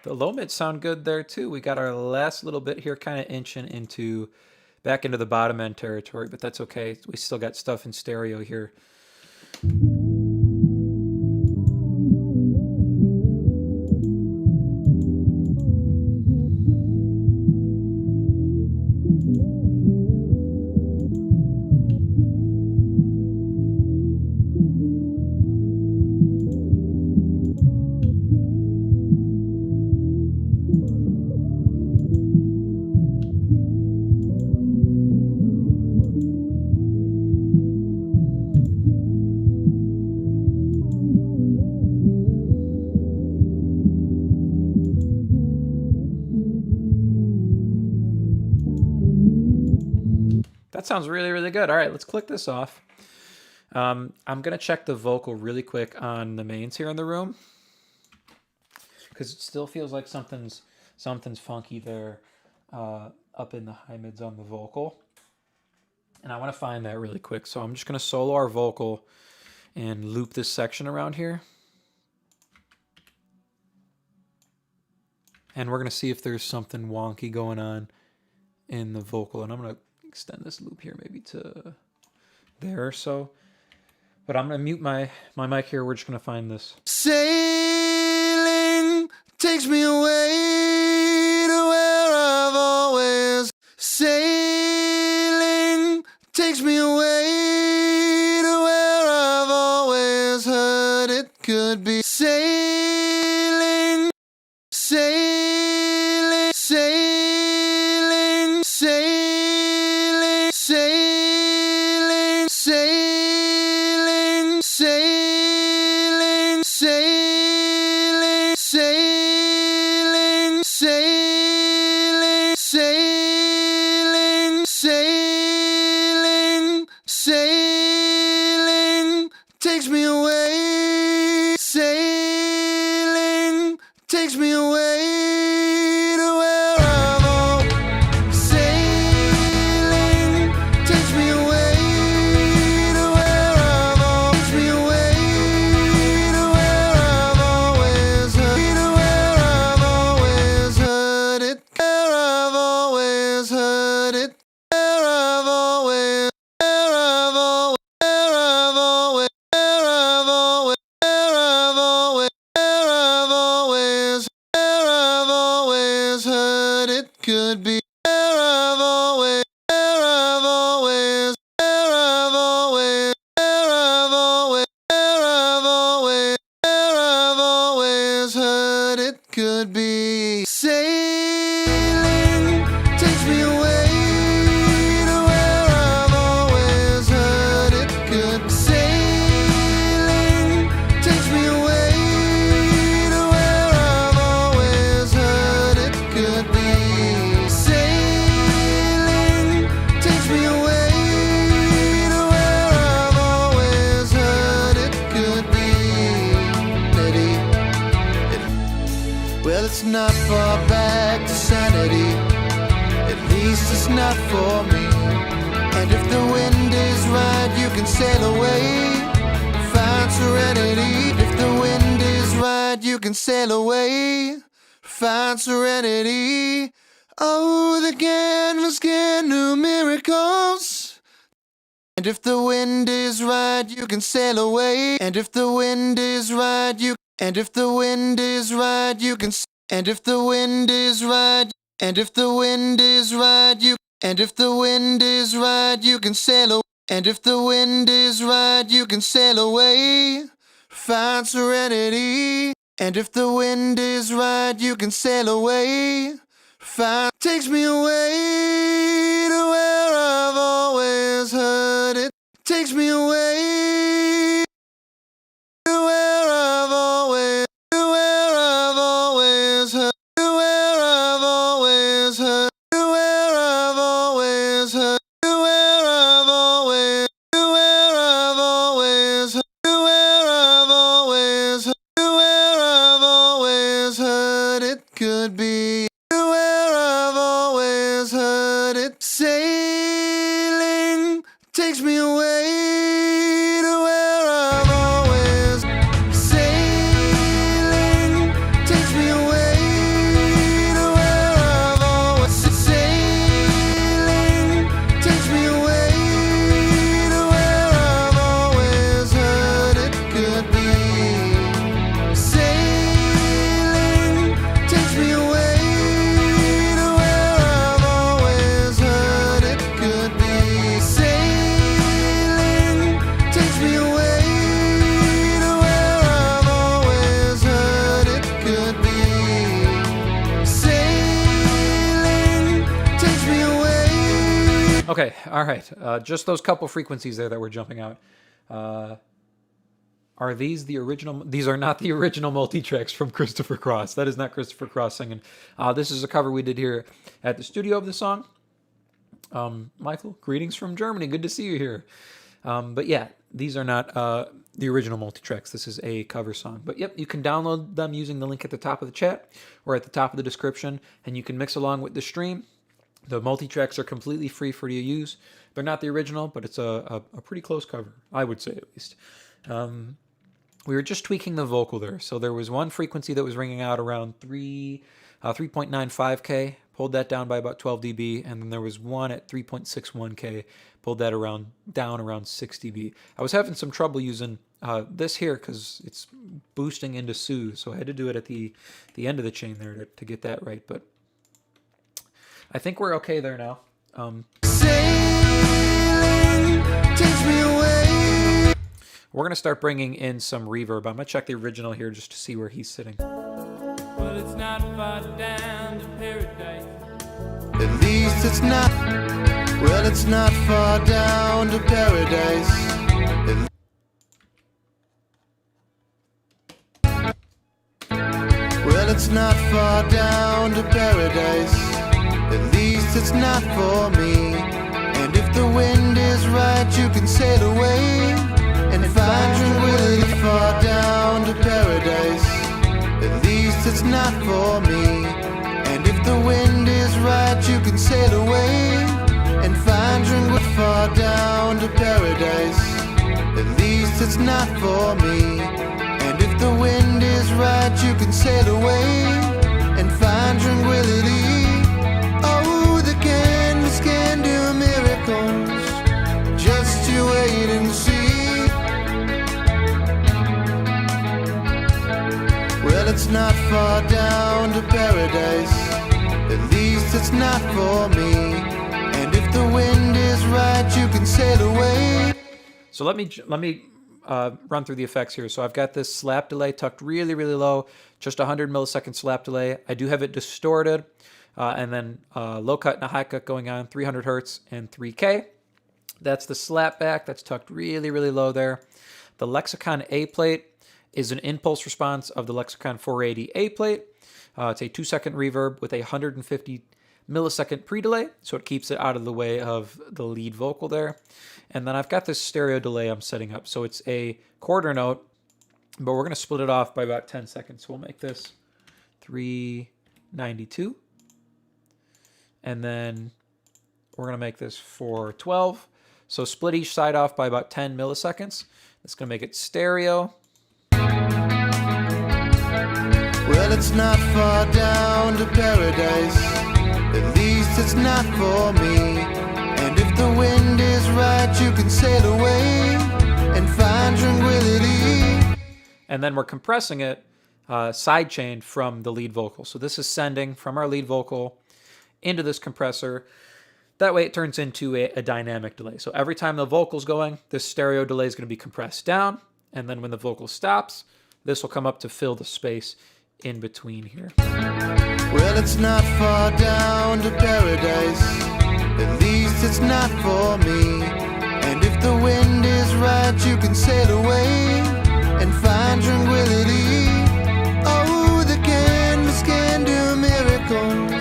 A: The low mids sound good there too. We got our last little bit here kind of inching into back into the bottom end territory, but that's okay. We still got stuff in stereo here. That sounds really, really good. All right, let's click this off. I'm going to check the vocal really quick on the mains here in the room, because it still feels like something's funky there up in the high mids on the vocal. And I want to find that really quick. So I'm just going to solo our vocal and loop this section around here. And we're going to see if there's something wonky going on in the vocal. And I'm going to extend this loop here maybe to there or so. But I'm going to mute my mic here. We're just going to find this.
B: Sailing takes me away to where I've always. Sailing takes me away to where I've always heard it could be. Sailing, sailing, sailing, sailing, sailing, sailing, sailing, sailing, sailing, sailing, sailing, sailing, sailing, takes me away. Sailing takes me away to where I've always. Sailing takes me away to where I've always. Takes me away to where I've always heard. To where I've always heard it. Where I've always heard it. Where I've always. Where I've always. Where I've always. Where I've always. Where I've always. Where I've always. Where I've always heard it could be. Where I've always. Where I've always. Where I've always. Where I've always. Where I've always. Where I've always heard it could be. Sailing takes me away to where I've always heard it could be. Sailing takes me away to where I've always heard it could be. Sailing takes me away to where I've always heard it could be. Well, it's not far back to sanity. At least it's not for me. And if the wind is right, you can sail away. Find serenity. If the wind is right, you can sail away. find serenity. Oh, the canvas can do miracles. And if the wind is right, you can sail away. And if the wind is right, and if the wind is right, you can. And if the wind is right, and if the wind is right, and if the wind is right, you can sail away. And if the wind is right, you can sail away. Find serenity. And if the wind is right, you can sail away. Find takes me away to where I've always heard it. Takes me away to where I've always heard. To where I've always heard. To where I've always heard. To where I've always. To where I've always heard. To where I've always heard. To where I've always heard it could be. To where I've always heard it. Sailing takes me away to where I've always. Sailing takes me away to where I've always. Sailing takes me away to where I've always heard it could be. Sailing takes me away to where I've always heard it could be. Sailing takes me away to where I've always heard it could be. Sailing takes me away.
A: Okay, all right. Just those couple frequencies there that were jumping out. Are these the original? These are not the original Multitracks from Christopher Cross. That is not Christopher Cross singing. This is a cover we did here at the studio of the song. Michael, greetings from Germany. Good to see you here. But yeah, these are not the original Multitracks. This is a cover song. But yep, you can download them using the link at the top of the chat or at the top of the description, and you can mix along with the stream. The Multitracks are completely free for you to use. They're not the original, but it's a pretty close cover, I would say at least. We were just tweaking the vocal there. So there was one frequency that was ringing out around 3.95K, pulled that down by about 12 dB, and then there was one at 3.61K, pulled that down around 6 dB. I was having some trouble using this here because it's boosting into soothe, so I had to do it at the end of the chain there to get that right, but I think we're okay there now.
B: Sailing takes me away.
A: We're going to start bringing in some reverb. I'm going to check the original here just to see where he's sitting.
C: Well, it's not far down to paradise.
B: At least it's not. Well, it's not far down to paradise. Well, it's not far down to paradise. At least it's not for me. And if the wind is right, you can sail away and find tranquility. Far down to paradise. At least it's not for me. And if the wind is right, you can sail away and find tranquility. Far down to paradise. At least it's not for me. And if the wind is right, you can sail away and find tranquility. Oh, the canvas can do miracles. Just you wait and see. Well, it's not far down to paradise. At least it's not for me. And if the wind is right, you can sail away.
A: So let me run through the effects here. So I've got this slap delay tucked really, really low, just 100 millisecond slap delay. I do have it distorted, and then low cut and a high cut going on, 300 hertz and 3K. That's the slap back. That's tucked really, really low there. The Lexicon A plate is an impulse response of the Lexicon 480 A plate. It's a 2-second reverb with a 150 millisecond pre-delay, so it keeps it out of the way of the lead vocal there. And then I've got this stereo delay I'm setting up. So it's a quarter note, but we're going to split it off by about 10 seconds. So we'll make this 392. And then we're going to make this 412. So split each side off by about 10 milliseconds. That's going to make it stereo.
B: Well, Well, it's not far down to paradise. At least it's not for me. And if the wind is right, you can sail away and find tranquility.
A: And then we're compressing it sidechain from the lead vocal. So this is sending from our lead vocal into this compressor. That way it turns into a dynamic delay. So every time the vocal's going, this stereo delay is going to be compressed down. And then when the vocal stops, this will come up to fill the space in between here.
B: Well, it's not far down to paradise. At least it's not for me. And if the wind is right, you can sail away and find tranquility. Oh, the canvas can do miracles.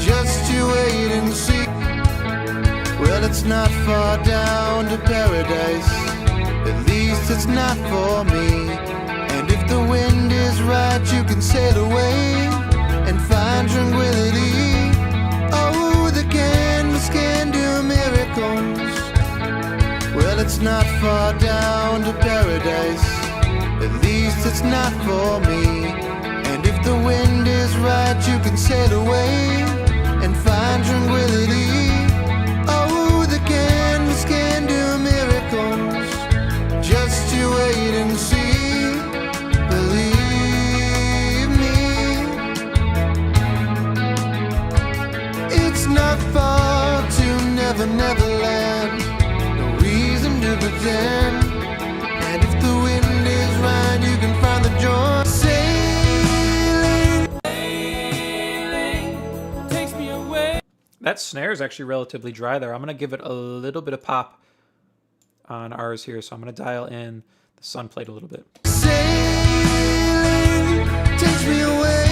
B: Just you wait and see. Well, it's not far down to paradise. At least it's not for me. And if the wind is right, you can sail away and find tranquility. Oh, the canvas can do miracles. Well, it's not far down to paradise. At least it's not for me. And if the wind is right, you can sail away and find tranquility. Oh, the canvas can do miracles. Just you wait and see. Believe me. It's not far to Never Neverland. No reason to pretend. And if the wind is right, you can find the joy. Sailing.
C: Sailing takes me away.
A: That snare is actually relatively dry there. I'm going to give it a little bit of pop on ours here. So I'm going to dial in the sun plate a little bit.
B: Sailing takes me away.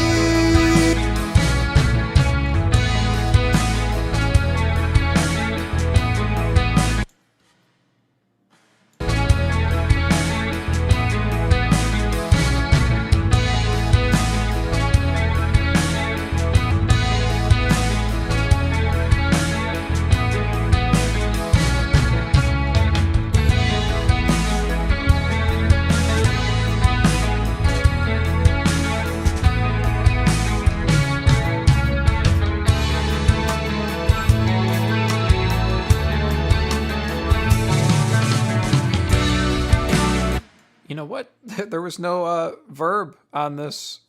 A: You know what? There was no verb on this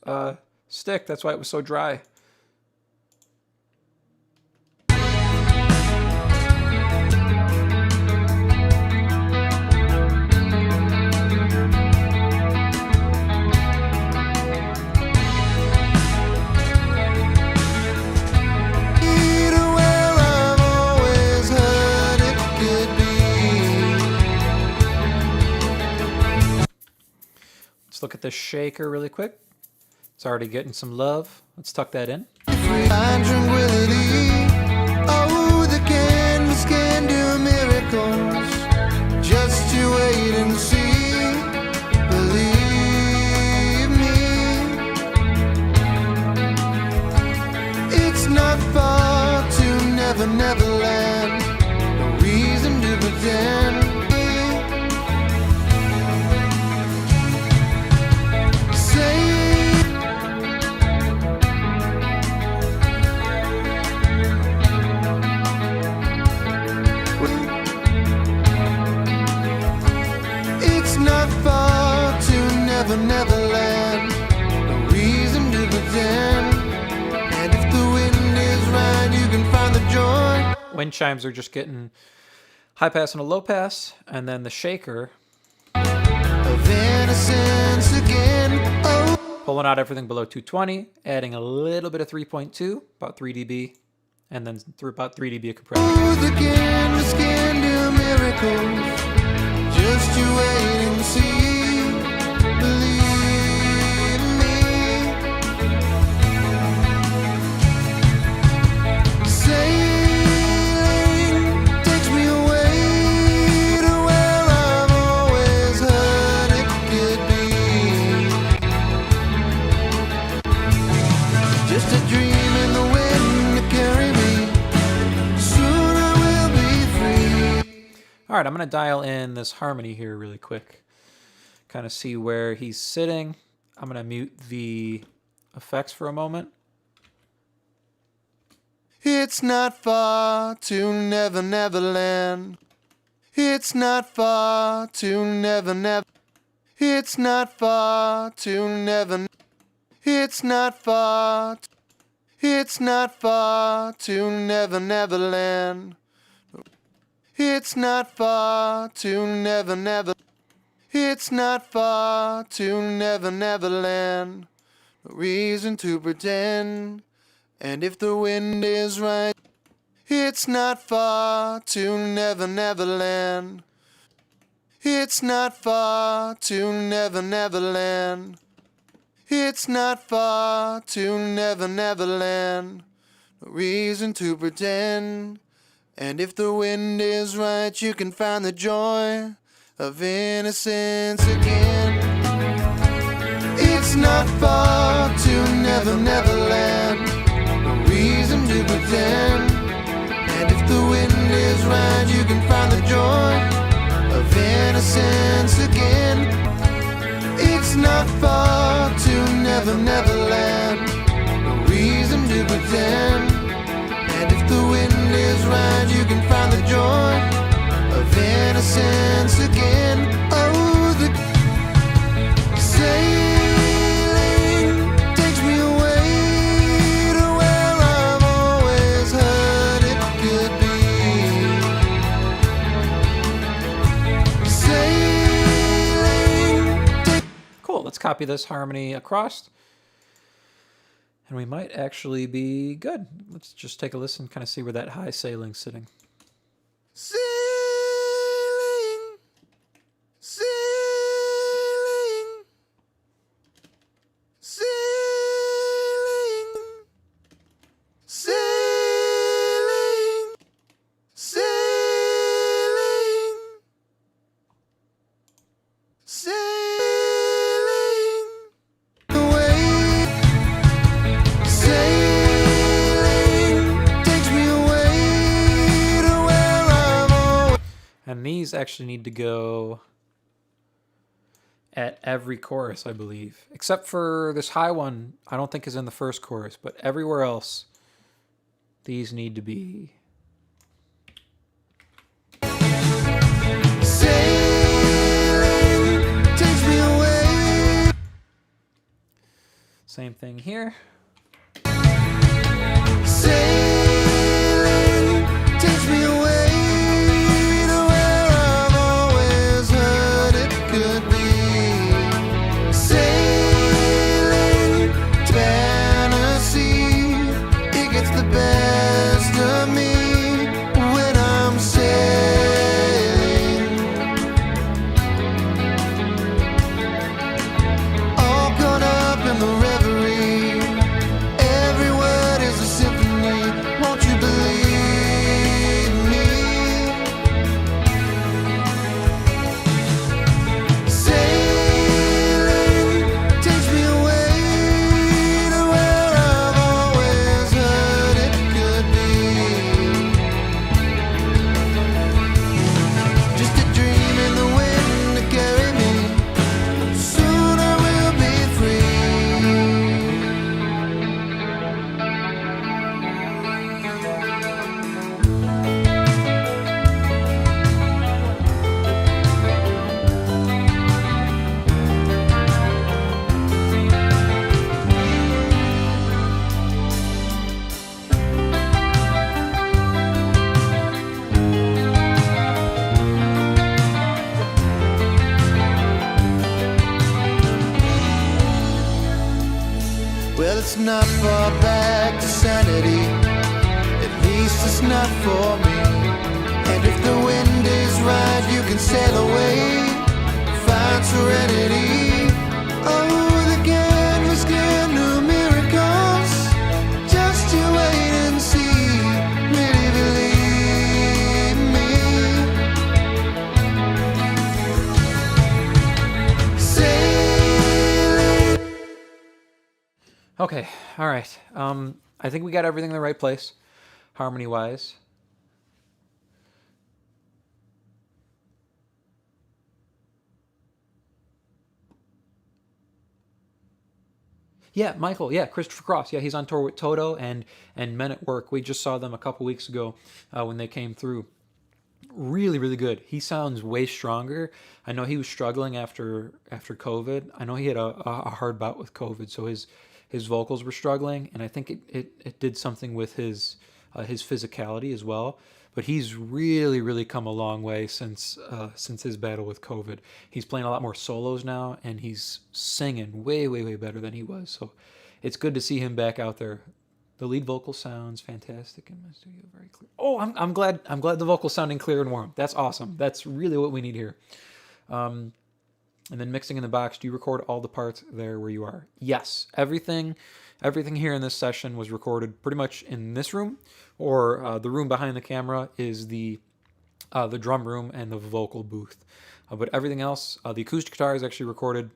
A: stick. That's why it was so dry. Let's look at this shaker really quick. It's already getting some love. Let's tuck that in.
B: Find tranquility. Oh, the canvas can do miracles. Just you wait and see. Believe me. It's not far to Never Neverland. No reason to pretend. Never Neverland, no reason to pretend. And if the wind is right, you can find the joy.
A: Wind chimes are just getting high pass and a low pass, and then the shaker
B: Of innocence again. Oh,
A: pulling out everything below 220, adding a little bit of 3.2, about 3 dB, and then through about 3 dB of compression.
B: the canvas can do miracles. Just you wait and see. Believe me. Sailing takes me away to where I've always heard it could be. Just a dream in the wind to carry me. Soon I will be free.
A: All right, I'm going to dial in this harmony here really quick. Kind of see where he's sitting. I'm going to mute the effects for a moment.
B: It's not far to Never Never Land. It's not far to Never Never. It's not far to Never. It's not far. It's not far to Never Never Land. It's not far to Never Never. It's not far to Never Never Land. No reason to pretend. And if the wind is right, it's not far to Never Never Land. It's not far to Never Never Land. It's not far to Never Never Land. No reason to pretend. And if the wind is right, you can find the joy of innocence again. It's not far to Never Never Land. No reason to pretend. And if the wind is right, you can find the joy of innocence again. It's not far to Never Never Land. No reason to pretend. And if the wind is right, you can find the joy of innocence again. Oh, the sailing takes me away to where I've always heard it could be. Sailing.
A: Cool, let's copy this harmony across. And we might actually be good. Let's just take a listen, kind of see where that high sailing's sitting.
B: Sailing, sailing, sailing, sailing, sailing, sailing away. Sailing takes me away to where I'm always.
A: And these actually need to go at every chorus, I believe. Except for this high one, I don't think is in the first chorus, but everywhere else, these need to be.
B: Sailing takes me away.
A: Same thing here.
B: Sailing takes me away to where I've always heard it could be. Sailing to fantasy, it gets the best of me when I'm sailing. All caught up in the reverie. Every word is a symphony. Won't you believe me? Sailing takes me away to where I've always heard it could be. Just a dream in the wind to carry me. Soon I will be free. Well, it's not far back to sanity. At least it's not for me. And if the wind is right, you can sail away, find serenity. Oh, the canvas can do miracles. Just you wait and see. Really believe me. Sailing.
A: Okay, all right. I think we got everything in the right place, harmony-wise. Yeah, Michael. Yeah, Christopher Cross. Yeah, he's on tour with Toto and Men at Work. We just saw them a couple weeks ago when they came through. Really, really good. He sounds way stronger. I know he was struggling after COVID. I know he had a hard bout with COVID, so his vocals were struggling, and I think it did something with his physicality as well. But he's really, really come a long way since his battle with COVID. He's playing a lot more solos now, and he's singing way, way, way better than he was. So it's good to see him back out there. The lead vocal sounds fantastic in my studio, very clear. Oh, I'm glad the vocal's sounding clear and warm. That's awesome. That's really what we need here. And then mixing in the box. Do you record all the parts there where you are? Yes, everything here in this session was recorded pretty much in this room, or the room behind the camera is the drum room and the vocal booth. But everything else, the acoustic guitar is actually recorded.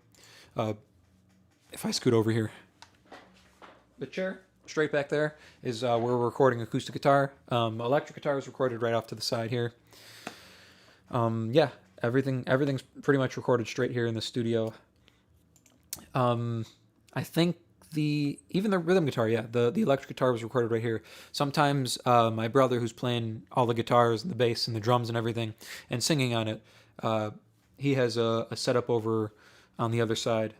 A: If I scoot over here, the chair. Straight back there is where we're recording acoustic guitar. Electric guitar is recorded right off to the side here. Yeah, everything's pretty much recorded straight here in the studio. I think even the rhythm guitar, yeah, the electric guitar was recorded right here. Sometimes my brother, who's playing all the guitars and the bass and the drums and everything and singing on it, he has a setup over on the other side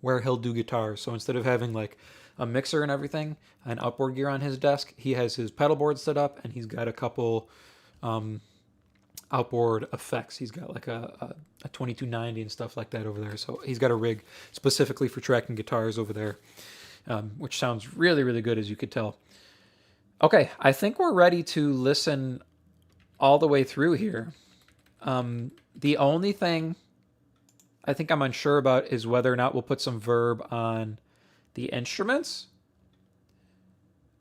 A: where he'll do guitars. So instead of having like a mixer and everything, an upward gear on his desk, he has his pedal board set up, and he's got a couple outboard effects. He's got like a 2290 and stuff like that over there. So he's got a rig specifically for tracking guitars over there, which sounds really, really good, as you could tell. Okay, I think we're ready to listen all the way through here. The only thing I think I'm unsure about is whether or not we'll put some verb on the instruments.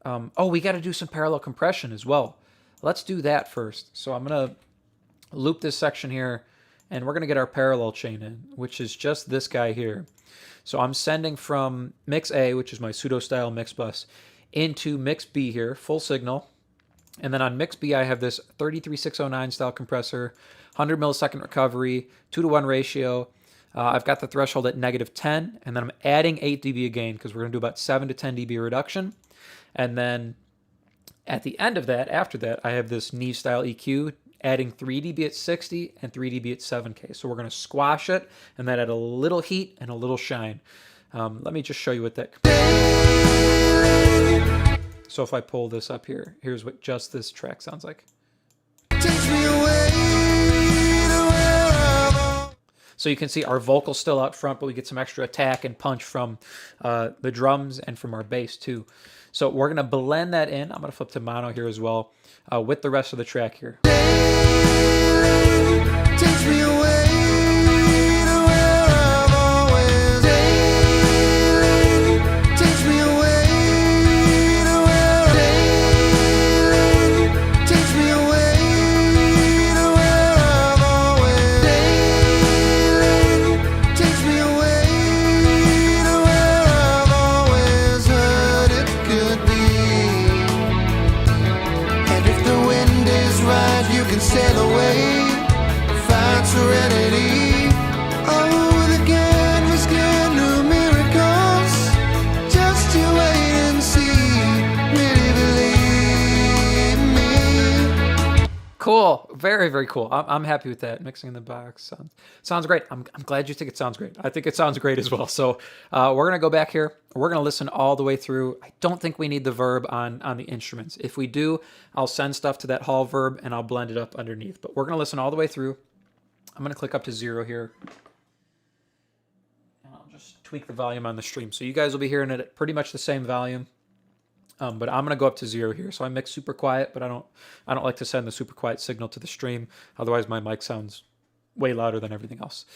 A: Oh, we got to do some parallel compression as well. Let's do that first. So I'm going to loop this section here, and we're going to get our parallel chain in, which is just this guy here. So I'm sending from mix A, which is my pseudo-style mix bus, into mix B here, full signal. And then on mix B, I have this 33609 style compressor, 100 millisecond recovery, 2-to-1 ratio. I've got the threshold at -10, and then I'm adding 8 dB again because we're going to do about 7 to 10 dB reduction. And then at the end of that, after that, I have this Neve style EQ, adding 3 dB at 60 and 3 dB at 7K. So we're going to squash it, and then add a little heat and a little shine. Let me just show you what that... So if I pull this up here, here's what just this track sounds like. So you can see our vocal's still out front, but we get some extra attack and punch from the drums and from our bass too. So we're going to blend that in. I'm going to flip to mono here as well with the rest of the track here.
B: Takes me away to where I've always been. Takes me away to where takes me away to where I've always been. Takes me away to where I've always heard it could be. And if the wind is right, you can sail away. Serenity, oh, the canvas can do miracles. Just you wait and see, really believe me.
A: Cool, very, very cool. I'm happy with that. Mixing in the box sounds great. I'm glad you think it sounds great. I think it sounds great as well. So we're gonna go back here. We're gonna listen all the way through. I don't think we need the verb on the instruments. If we do, I'll send stuff to that hall verb and I'll blend it up underneath. But we're gonna listen all the way through. I'm going to click up to 0 here, and I'll just tweak the volume on the stream. So you guys will be hearing it at pretty much the same volume, but I'm going to go up to 0 here. So I mix super quiet, but I don't like to send the super quiet signal to the stream. Otherwise, my mic sounds way louder than everything else.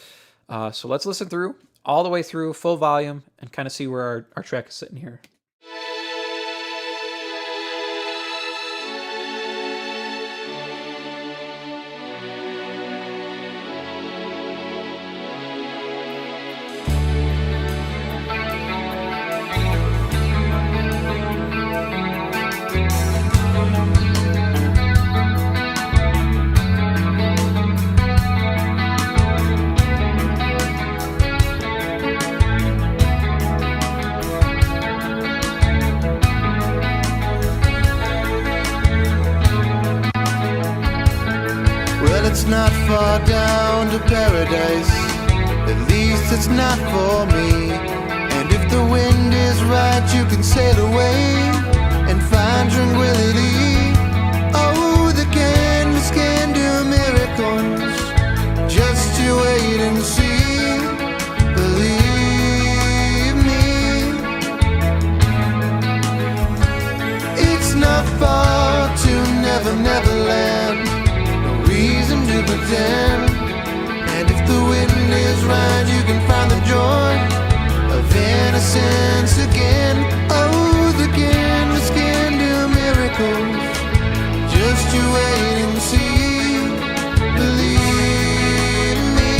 A: So let's listen through, all the way through, full volume, and kind of see where our track is sitting here.
B: far down to paradise. At least it's not for me. And if the wind is right, you can sail away and find tranquility. Oh, the canvas can do miracles. Just you wait and see. Believe me, it's not far to Never, Never Land. No reason to pretend. And if the wind is right, you can find the joy of innocence again. Oh, the canvas can do miracles. Just you wait and see. Believe me.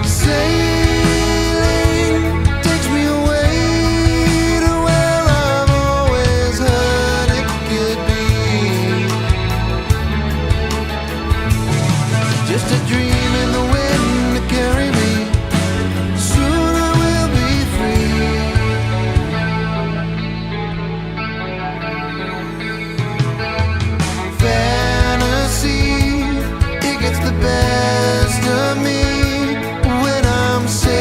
B: Sailing takes me away to where I've always heard it could be. Just a dream in the wind to carry me. Soon I will be free. Fantasy, it gets the best of me when I'm sailing.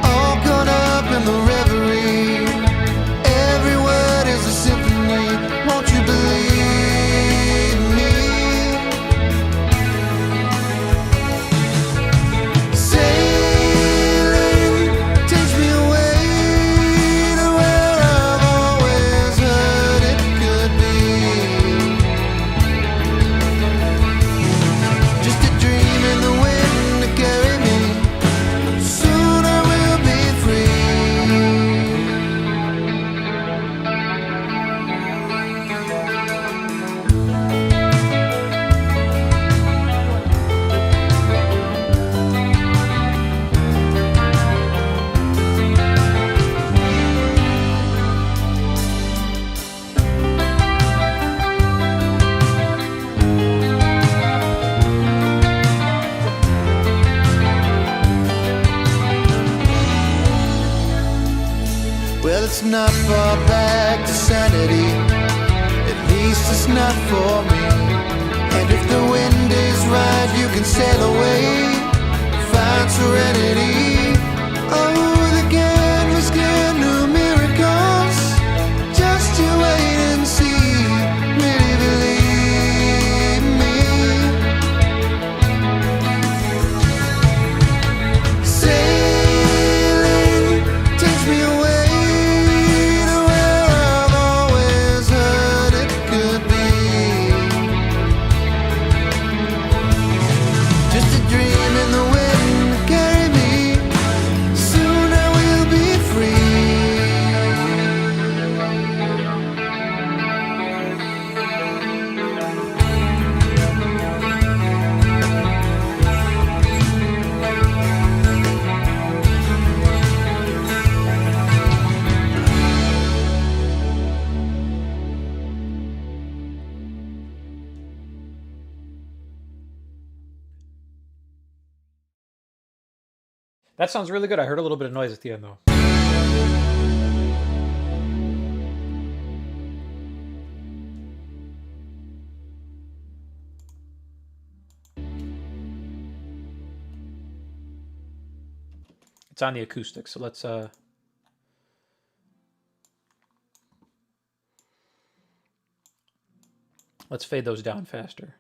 B: All caught up in the reverie. Every word is a symphony. Won't you believe me? Sailing takes me away to where I've always heard it could be. Just a dream in the wind to carry me. Soon I will be free. Well, it's not far back to sanity. At least it's not for me. And if the wind is right, you can sail away, find serenity. Oh, the canvas can do miracles. Just you wait and see. Really believe me. Sailing takes me away to where I've always heard it could be. Just a dream in the wind to carry me. Soon I will be free.
A: That sounds really good. I heard a little bit of noise at the end, though. It's on the acoustic, so let's fade those down faster.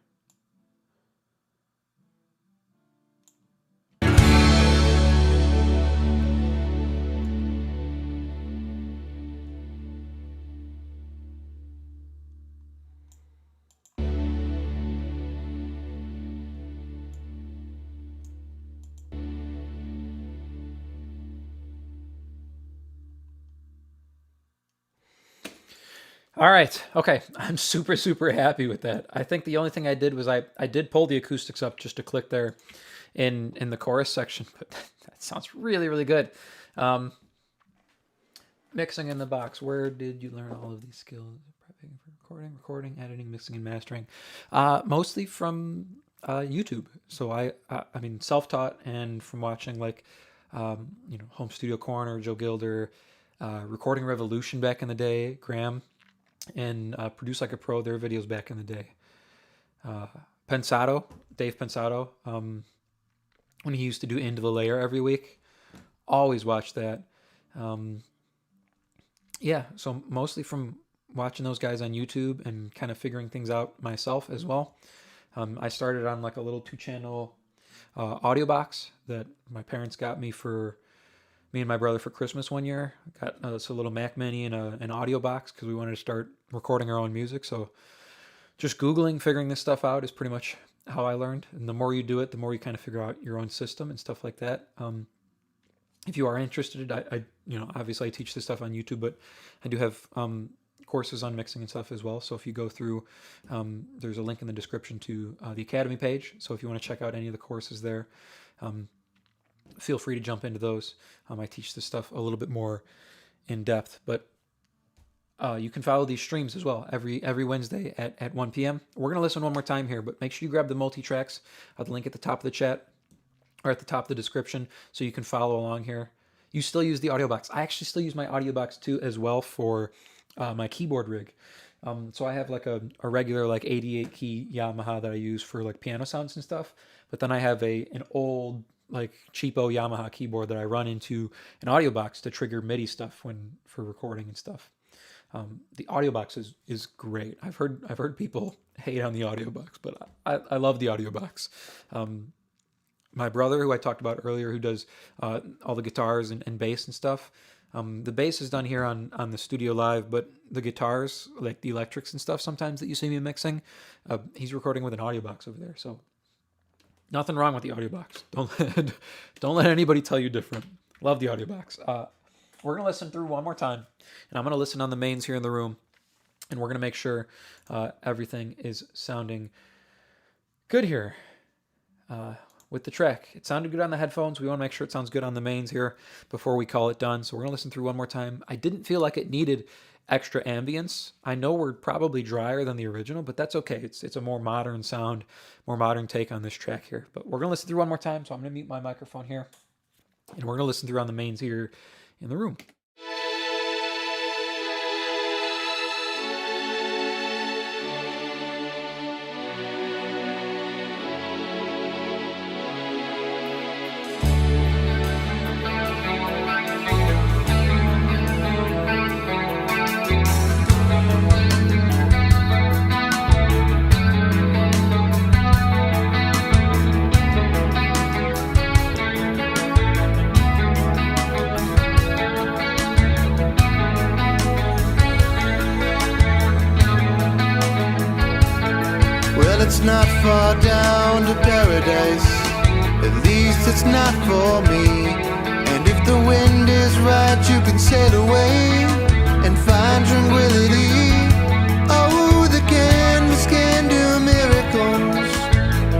A: All right. Okay. I'm super, super happy with that. I think the only thing I did was I did pull the acoustics up just to click there in the chorus section, but that sounds really, really good. Mixing in the box. Where did you learn all of these skills? Prepping for recording, editing, mixing, and mastering. Mostly from YouTube. So I mean, self-taught and from watching like, Home Studio Corner, Joe Gilder, Recording Revolution back in the day, Graham, and Produce Like a Pro, their videos back in the day. Pensado, Dave Pensado, when he used to do Into the Layer every week, always watch that. Yeah, so mostly from watching those guys on YouTube and kind of figuring things out myself as well. I started on like a little 2-channel audio box that my parents got me for me and my brother for Christmas one year. Got us a little Mac Mini and an audio box because we wanted to start recording our own music. So just Googling, figuring this stuff out is pretty much how I learned. And the more you do it, the more you kind of figure out your own system and stuff like that. If you are interested, I obviously I teach this stuff on YouTube, but I do have courses on mixing and stuff as well. So if you go through, there's a link in the description to the Academy page. So if you want to check out any of the courses there, feel free to jump into those. I teach this stuff a little bit more in depth, but you can follow these streams as well every Wednesday at 1 p.m. We're going to listen one more time here, but make sure you grab the Multitracks. The link at the top of the chat or at the top of the description so you can follow along here. You still use the audio box. I actually still use my audio box too as well for my keyboard rig. So I have like a regular like 88 key Yamaha that I use for like piano sounds and stuff. But then I have an old like cheapo Yamaha keyboard that I run into an audio box to trigger MIDI stuff for recording and stuff. The audio box is great. I've heard people hate on the audio box, but I love the audio box. My brother, who I talked about earlier, who does all the guitars and bass and stuff. The bass is done here on the Studio Live, but the guitars, like the electrics and stuff, sometimes that you see me mixing, he's recording with an audio box over there. So nothing wrong with the audio box. Don't let anybody tell you different. Love the audio box. We're gonna listen through one more time, and I'm gonna listen on the mains here in the room, and we're gonna make sure everything is sounding good here. With the track. It sounded good on the headphones. We want to make sure it sounds good on the mains here before we call it done. So we're going to listen through one more time. I didn't feel like it needed extra ambience. I know we're probably drier than the original, but that's okay. It's a more modern sound, more modern take on this track here. But we're going to listen through one more time. So I'm going to mute my microphone here, and we're going to listen through on the mains here in the room.
B: It's not far down to paradise, at least it's not for me. And if the wind is right, you can sail away and find tranquility. Oh, the canvas can do miracles,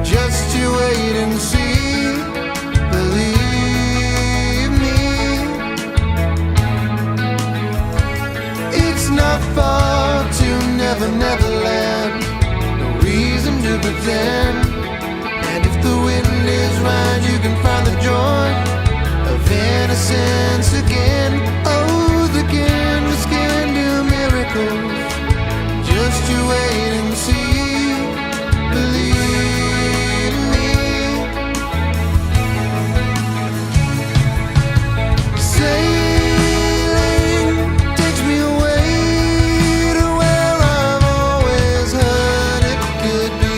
B: just you wait and see. Believe me, it's not far to Never Neverland, reason to pretend. And if the wind is right, you can find the joy of innocence again. Oh, the canvas can do miracles, just you wait and see. Believe me. Sailing takes me away to where I've always heard it could be.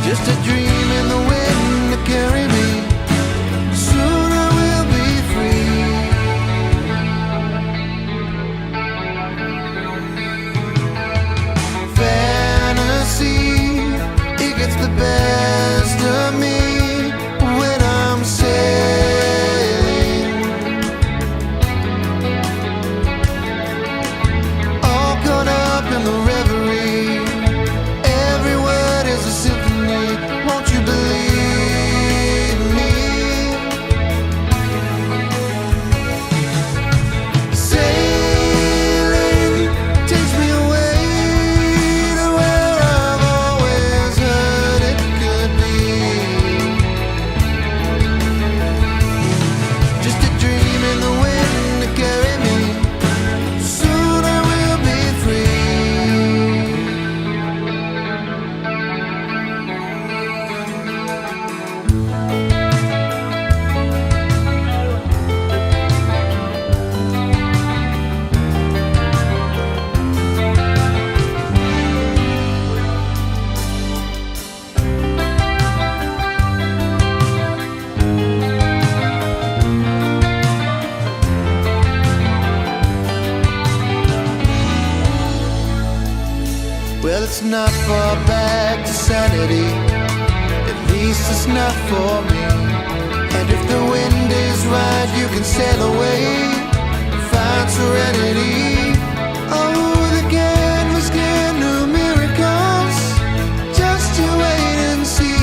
B: Just a dream in the wind to carry me. Soon I will be free. it's not far back to sanity. At least it's not for me. And if the wind is right, you can sail away, find serenity. Oh, the canvas can do miracles. Just you wait and see.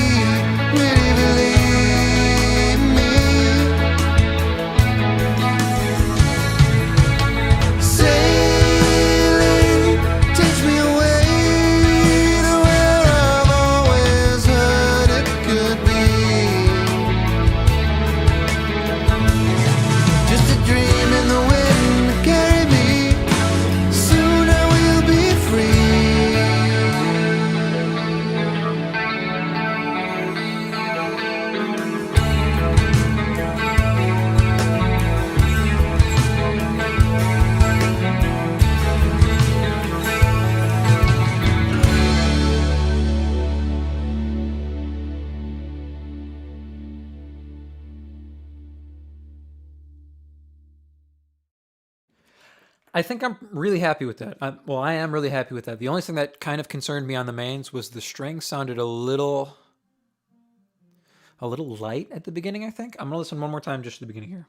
B: Really believe me. Sailing takes me away to where I've always heard it could be. Just a dream in the wind, carry me. Soon I will be free.
A: I think I'm really happy with that. I am really happy with that. The only thing that kind of concerned me on the mains was the strings sounded a little light at the beginning, I think. I'm going to listen one more time just to the beginning here.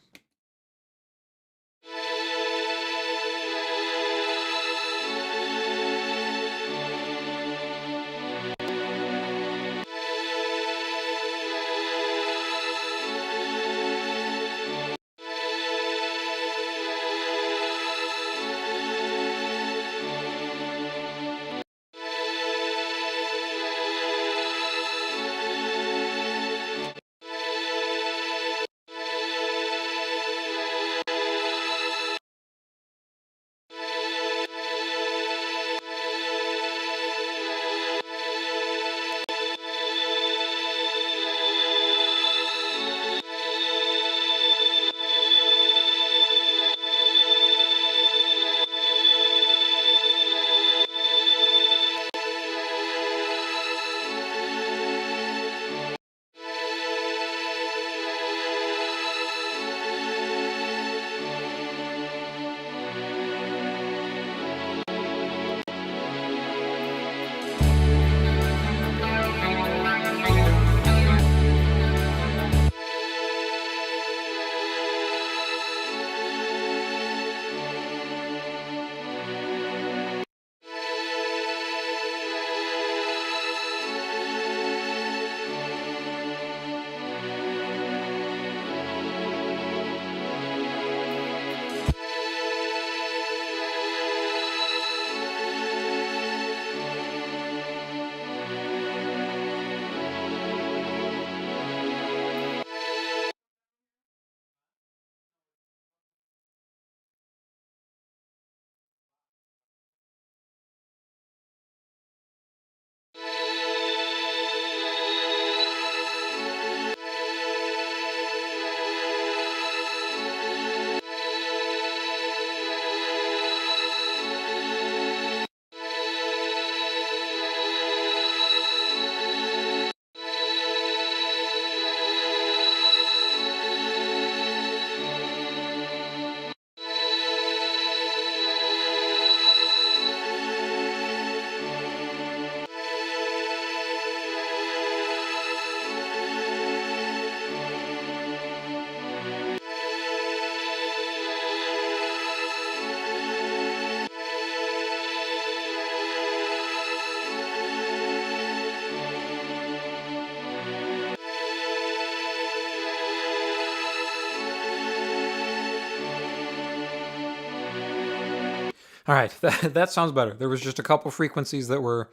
A: All right, that sounds better. There was just a couple frequencies that were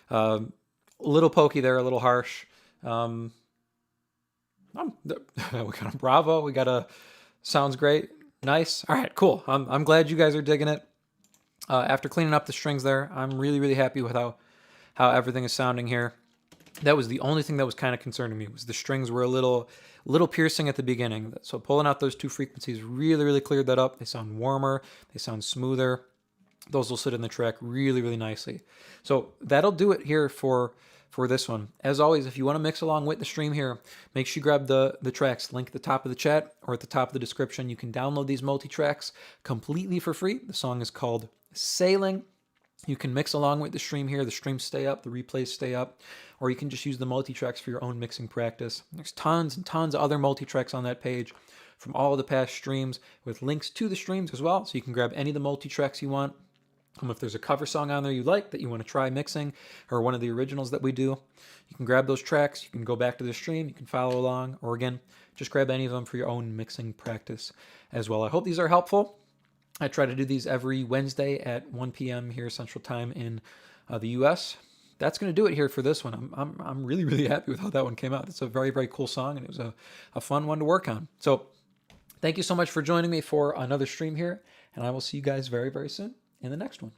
A: a little pokey there, a little harsh. We got a bravo. We got a sounds great, nice. All right, cool. I'm glad you guys are digging it. After cleaning up the strings there, I'm really happy with how everything is sounding here. That was the only thing that was kind of concerning me, was the strings were a little piercing at the beginning. So pulling out those two frequencies really cleared that up. They sound warmer, they sound smoother. Those will sit in the track really nicely. So that'll do it here for this one. As always, if you want to mix along with the stream here, make sure you grab the tracks, link at the top of the chat or at the top of the description. You can download these multi-tracks completely for free. The song is called Sailing. You can mix along with the stream here. The streams stay up, the replays stay up, or you can just use the multi-tracks for your own mixing practice. There's tons and tons of other multi-tracks on that page from all of the past streams with links to the streams as well. So you can grab any of the multi-tracks you want. If there's a cover song on there you like that you want to try mixing, or one of the originals that we do, you can grab those tracks. You can go back to the stream. You can follow along, or again, just grab any of them for your own mixing practice as well. I hope these are helpful. I try to do these every Wednesday at 1 p.m. here Central Time in the U.S. That's going to do it here for this one. I'm really, really happy with how that one came out. It's a very, very cool song, and it was a fun one to work on. So thank you so much for joining me for another stream here, and I will see you guys very, very soon in the next one.